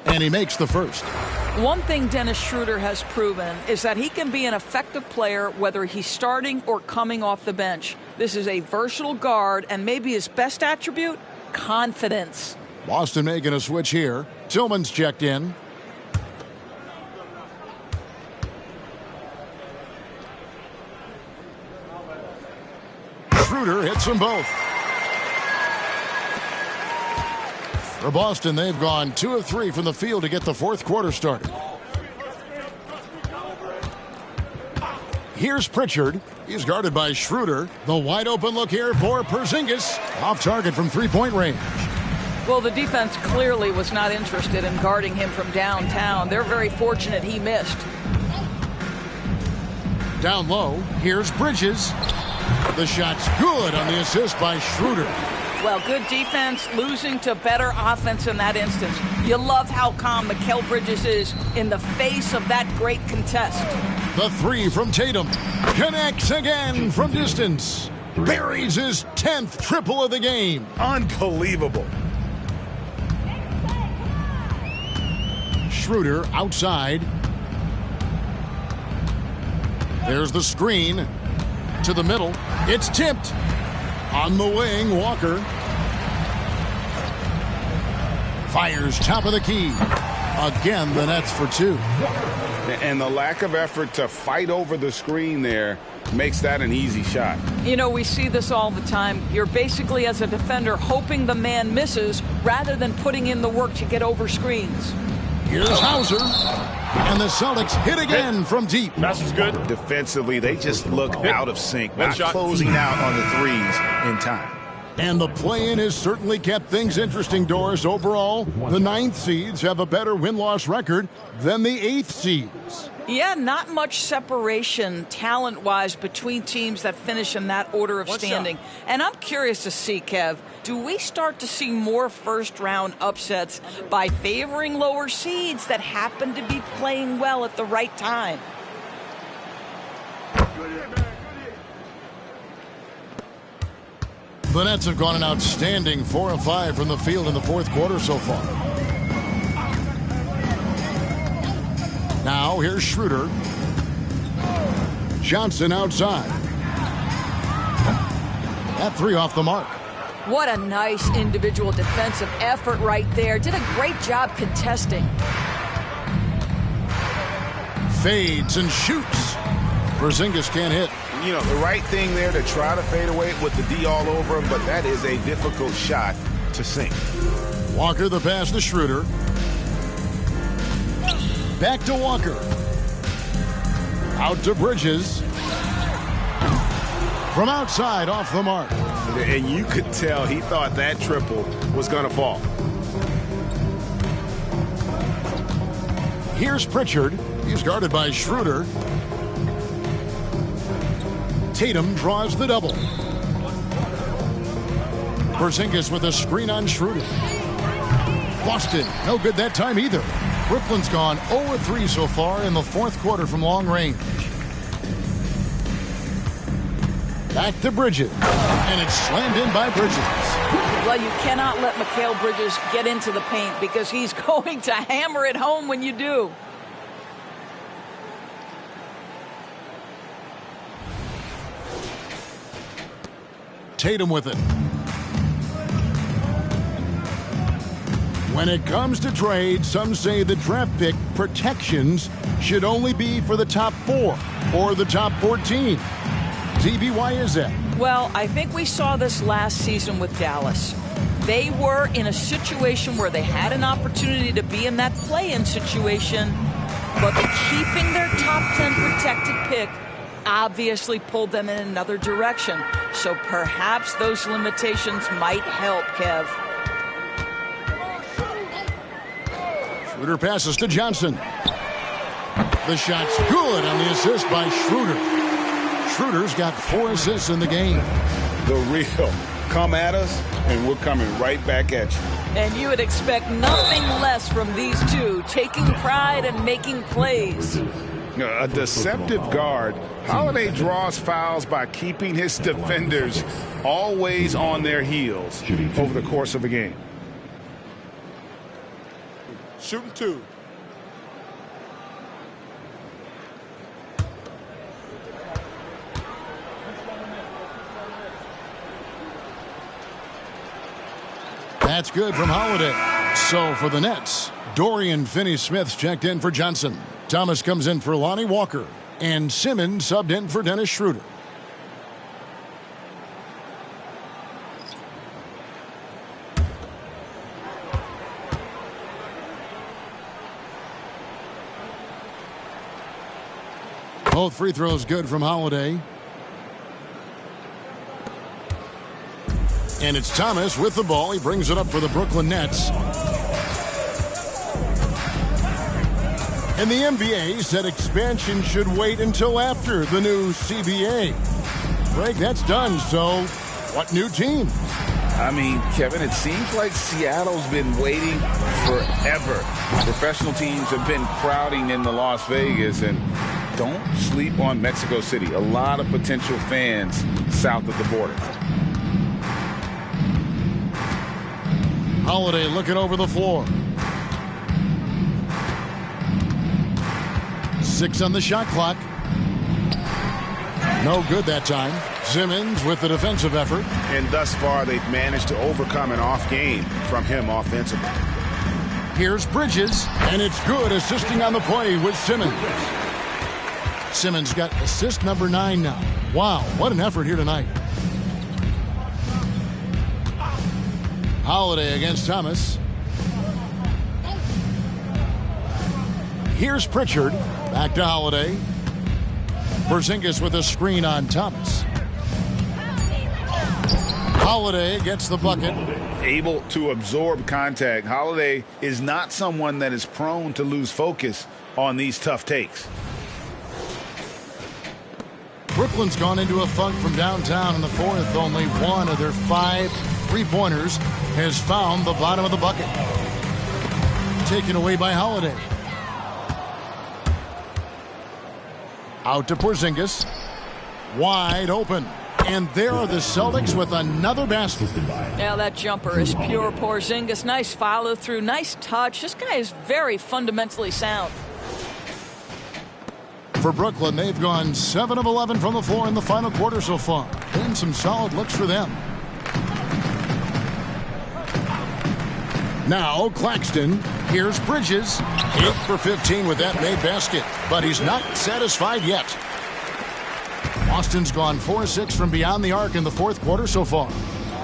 And he makes the first. One thing Dennis Schroeder has proven is that he can be an effective player whether he's starting or coming off the bench. This is a versatile guard, and maybe his best attribute, confidence. Boston making a switch here. Tillman's checked in. Schroeder hits them both. For Boston, they've gone 2 of 3 from the field to get the fourth quarter started. Here's Pritchard. He's guarded by Schroeder. The wide open look here for Porzingis. Off target from three-point range. Well, the defense clearly was not interested in guarding him from downtown. They're very fortunate he missed. Down low, here's Bridges. The shot's good on the assist by Schroeder. Well, good defense, losing to better offense in that instance. You love how calm Mikal Bridges is in the face of that great contest. The three from Tatum. Connects again from distance. Buries his 10th triple of the game. Unbelievable. Schroeder outside. There's the screen. To the middle. It's tipped. On the wing, Walker. Fires top of the key. Again, the Nets for 2. And the lack of effort to fight over the screen there makes that an easy shot. You know, we see this all the time. You're basically, as a defender, hoping the man misses rather than putting in the work to get over screens. Here's Hauser. And the Celtics hit again from deep. Pass is good. Defensively, they just look out of sync, not closing out on the threes in time. And the play-in has certainly kept things interesting, Doris. Overall, the 9th seeds have a better win-loss record than the 8th seeds. Yeah, not much separation talent-wise between teams that finish in that order of standing. And I'm curious to see, Kev, do we start to see more first-round upsets by favoring lower seeds that happen to be playing well at the right time? The Nets have gone an outstanding 4 of 5 from the field in the fourth quarter so far. Now here's Schroeder. Johnson outside. That three off the mark. What a nice individual defensive effort right there. Did a great job contesting. Fades and shoots. Porzingis can't hit. You know, the right thing there to try to fade away with the D all over him, but that is a difficult shot to sink. Walker the pass to Schroeder. Back to Walker. Out to Bridges. From outside, off the mark. And you could tell he thought that triple was going to fall. Here's Pritchard. He's guarded by Schroeder. Tatum draws the double. Porzingis with a screen on Schroeder. Boston, no good that time either. Brooklyn's gone 0-3 so far in the fourth quarter from long range. Back to Bridges. And it's slammed in by Bridges. Well, you cannot let Mikal Bridges get into the paint because he's going to hammer it home when you do. Tatum with it. When it comes to trade, some say the draft pick protections should only be for the top 4 or the top 14. ZB, why is that? Well, I think we saw this last season with Dallas. They were in a situation where they had an opportunity to be in that play-in situation, but keeping their top 10 protected pick obviously pulled them in another direction. So perhaps those limitations might help, Kev. Schroeder passes to Johnson. The shot's good on the assist by Schroeder. Schroeder's got 4 assists in the game. The real. Come at us, and we're coming right back at you. And you would expect nothing less from these two, taking pride and making plays. A deceptive guard. Holiday draws fouls by keeping his defenders always on their heels over the course of a game. Shooting 2. That's good from Holiday. So for the Nets, Dorian Finney-Smith's checked in for Johnson. Thomas comes in for Lonnie Walker. And Simmons subbed in for Dennis Schroeder. Both free throws good from Holiday. And it's Thomas with the ball. He brings it up for the Brooklyn Nets. And the NBA said expansion should wait until after the new CBA. Greg, that's done, so what new team? I mean, Kevin, it seems like Seattle's been waiting forever. Professional teams have been crowding into Las Vegas, and don't sleep on Mexico City. A lot of potential fans south of the border. Holiday looking over the floor. 6 on the shot clock. No good that time. Simmons with the defensive effort. And thus far, they've managed to overcome an off game from him offensively. Here's Bridges, and it's good, assisting on the play with Simmons. Simmons got assist number 9 now. Wow, what an effort here tonight. Holiday against Thomas. Here's Pritchard. Back to Holiday. Porzingis with a screen on Thomas. Holiday gets the bucket. Able to absorb contact. Holiday is not someone that is prone to lose focus on these tough takes. Brooklyn's gone into a funk from downtown in the fourth. Only one of their 5 3-pointers has found the bottom of the bucket. Taken away by Holiday. Out to Porzingis. Wide open. And there are the Celtics with another basket. Yeah, that jumper is pure Porzingis. Nice follow through. Nice touch. This guy is very fundamentally sound. For Brooklyn, they've gone 7 of 11 from the floor in the final quarter so far. And some solid looks for them. Now Claxton. Here's Bridges. 8 for 15 with that made basket. But he's not satisfied yet. Boston's gone 4-6 from beyond the arc in the fourth quarter so far.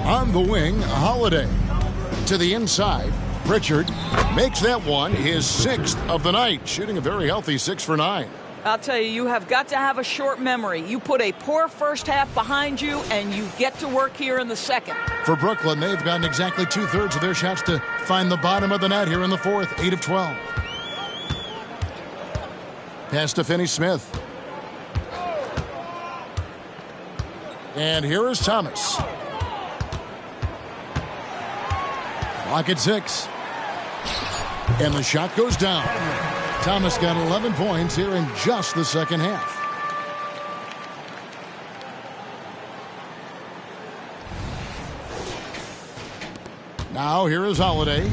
On the wing, Holiday. To the inside, Pritchard makes that one his 6th of the night, shooting a very healthy 6 for 9. I'll tell you, you have got to have a short memory. You put a poor first half behind you, and you get to work here in the second. For Brooklyn, they've gotten exactly 2/3 of their shots to find the bottom of the net here in the fourth, 8 of 12. Pass to Finney-Smith. And here is Thomas. Clock at 6. And the shot goes down. Thomas got 11 points here in just the second half. Now here is Holiday.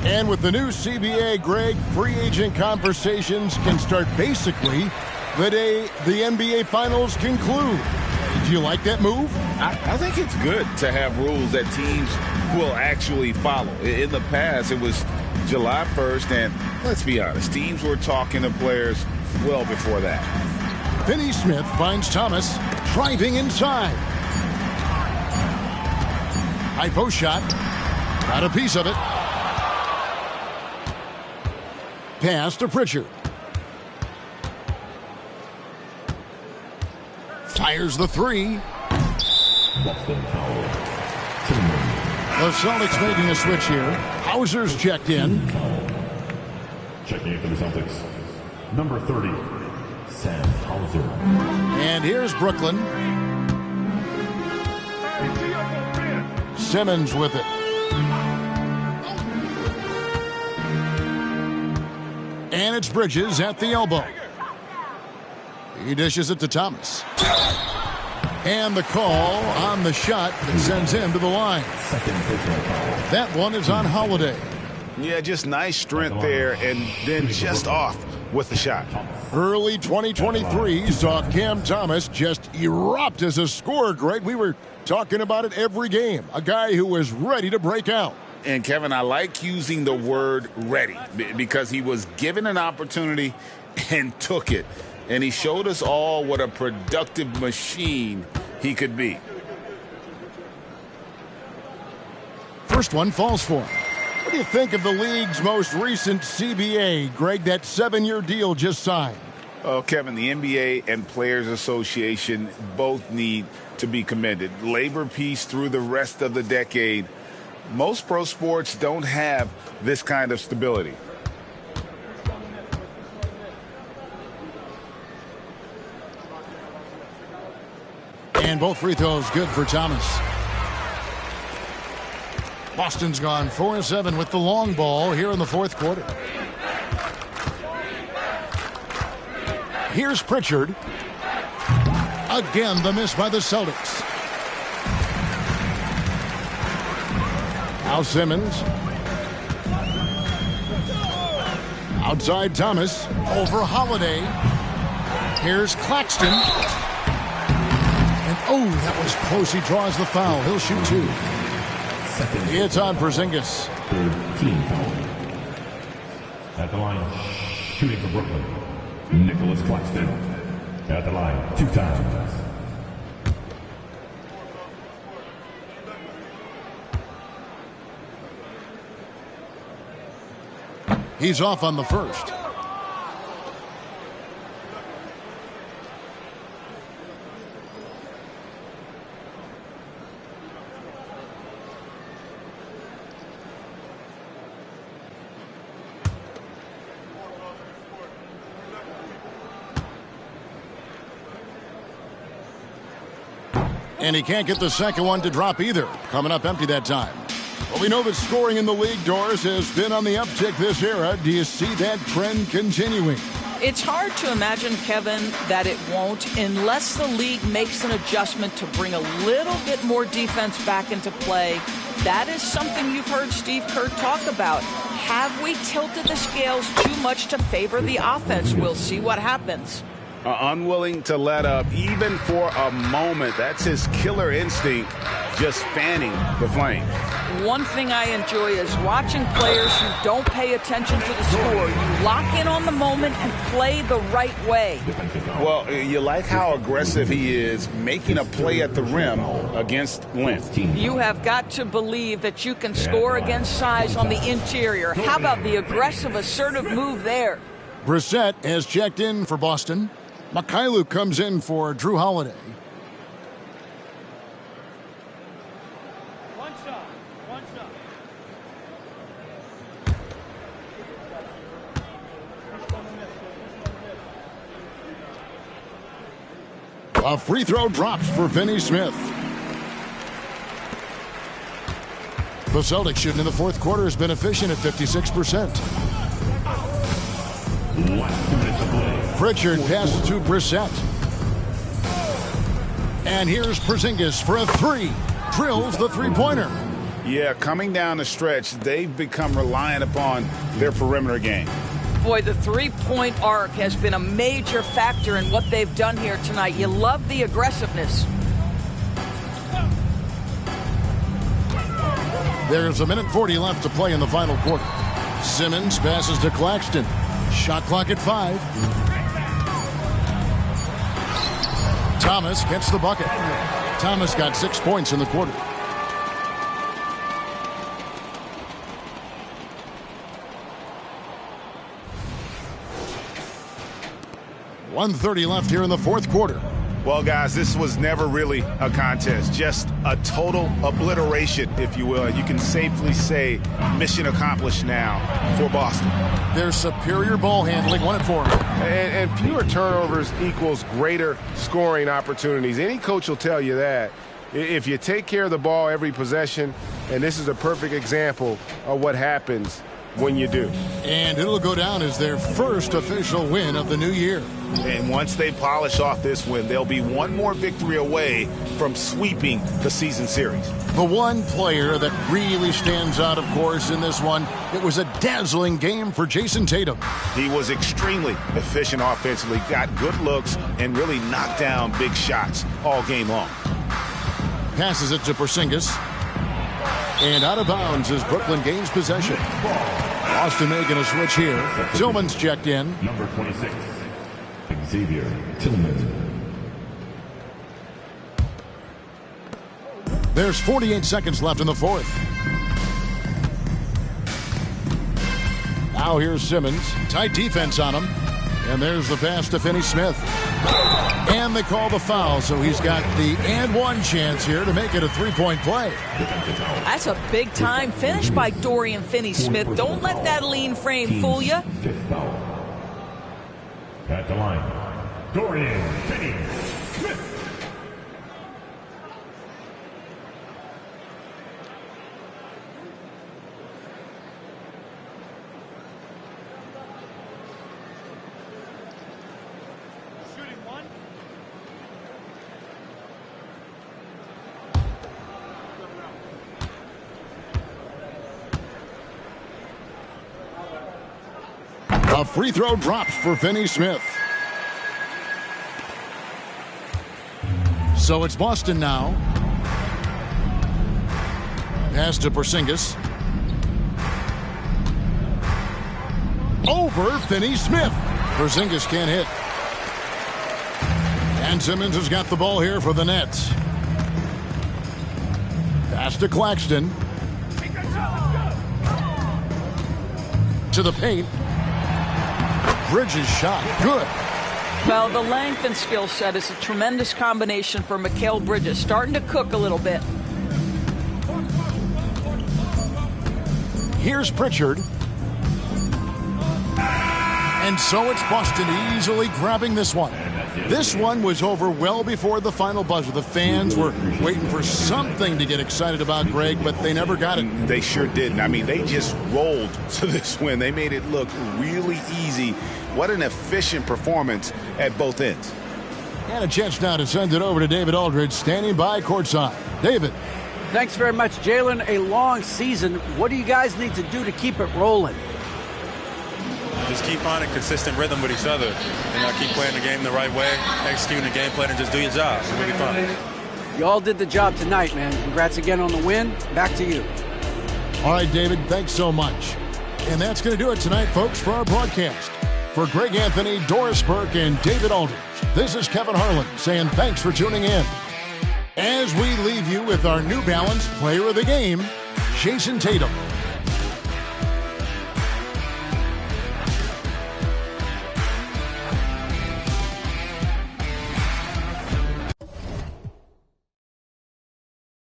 And with the new CBA, Greg, free agent conversations can start basically the day the NBA Finals conclude. Do you like that move? I think it's good to have rules that teams will actually follow. In the past, it was July 1st, and let's be honest, teams were talking to players well before that. Finney-Smith finds Thomas driving inside. High post shot. Got a piece of it. Pass to Pritchard. Fires the 3. The Celtics making a switch here. Hauser's checked in. Checking in for the Celtics, number 30, Sam Hauser. And here's Brooklyn. Simmons with it. And it's Bridges at the elbow. He dishes it to Thomas. And the call on the shot that sends him to the line. That one is on Holiday. Yeah, just nice strength there, and then just off with the shot. Early 2023 saw Cam Thomas just erupt as a scorer, Greg. We were talking about it every game. A guy who was ready to break out. And, Kevin, I like using the word ready because he was given an opportunity and took it. And he showed us all what a productive machine he could be. First one falls for him. What do you think of the league's most recent CBA, Greg, that 7-year deal just signed? Oh, Kevin, the NBA and Players Association both need to be commended. Labor peace through the rest of the decade. Most pro sports don't have this kind of stability. And both free throws good for Thomas. Boston's gone 4-7 with the long ball here in the fourth quarter. Here's Pritchard. Again, the miss by the Celtics. Now Simmons. Outside Thomas. Over Holiday. Here's Claxton. And oh, that was close. He draws the foul. He'll shoot 2. It's on Porzingis. 13 foul. At the line, shooting for Brooklyn, Nicholas Claxton. At the line, 2 times. He's off on the first. And he can't get the second one to drop either. Coming up empty that time. Well, we know that scoring in the league, Doris, has been on the uptick this era. Do you see that trend continuing? It's hard to imagine, Kevin, that it won't unless the league makes an adjustment to bring a little bit more defense back into play. That is something you've heard Steve Kerr talk about. Have we tilted the scales too much to favor the offense? We'll see what happens. Unwilling to let up even for a moment. That's his killer instinct, just fanning the flame. One thing I enjoy is watching players who don't pay attention to the score. You lock in on the moment and play the right way. Well, you like how aggressive he is making a play at the rim against length. You have got to believe that you can score against size on the interior. How about the aggressive, assertive move there? Brissett has checked in for Boston. Mikhailuk comes in for Drew Holiday. One shot. A free throw drops for Finney Smith. The Celtics shooting in the fourth quarter has been efficient at 56%. Pritchard passes to Brissett. And here's Porzingis for a 3. Drills the three-pointer. Yeah, coming down the stretch, they've become reliant upon their perimeter game. Boy, the three-point arc has been a major factor in what they've done here tonight. You love the aggressiveness. There's a minute 40 left to play in the final quarter. Simmons passes to Claxton. Shot clock at 5. Thomas gets the bucket. Thomas got 6 points in the quarter. .130 left here in the fourth quarter. Well, guys, this was never really a contest, just a total obliteration, if you will. You can safely say mission accomplished now for Boston. Their superior ball handling, 1-4. And fewer turnovers equals greater scoring opportunities. Any coach will tell you that. If you take care of the ball every possession, and this is a perfect example of what happens when you do. And it'll go down as their first official win of the new year. And once they polish off this win, they'll be one more victory away from sweeping the season series. The one player that really stands out, of course, in this one, it was a dazzling game for Jason Tatum. He was extremely efficient offensively, got good looks, and really knocked down big shots all game long. Passes it to Porzingis. And out of bounds as Brooklyn gains possession. Boston making a switch here. Tillman's checked in. Number 26, Xavier Tillman. There's 48 seconds left in the fourth. Now here's Simmons. Tight defense on him. And there's the pass to Finney-Smith. And they call the foul, so he's got the and one chance here to make it a three-point play. That's a big-time finish by Dorian Finney-Smith. Don't let that lean frame fool you. At the line, Dorian Finney-Smith. A free throw drops for Finney-Smith. So it's Boston now. Pass to Porzingis. Over Finney-Smith. Porzingis can't hit. And Simmons has got the ball here for the Nets. Pass to Claxton. To the paint. Bridges shot. Good. Well, the length and skill set is a tremendous combination for Mikal Bridges. Starting to cook a little bit. Here's Pritchard. And so it's Boston easily grabbing this one. This one was over well before the final buzzer. The fans were waiting for something to get excited about, Greg, but they never got it. They sure didn't. I mean, they just rolled to this win. They made it look really easy. What an efficient performance at both ends. And a chance now to send it over to David Aldridge, standing by courtside. David. Thanks very much, Jalen. A long season. What do you guys need to do to keep it rolling? Just keep on a consistent rhythm with each other. Keep playing the game the right way, executing the game plan, and just do your job. We'll be fine. You all did the job tonight, man. Congrats again on the win. Back to you. All right, David, thanks so much. And that's going to do it tonight, folks, for our broadcast. For Greg Anthony, Doris Burke, and David Aldridge, this is Kevin Harlan saying thanks for tuning in. As we leave you with our New Balance Player of the Game, Jason Tatum.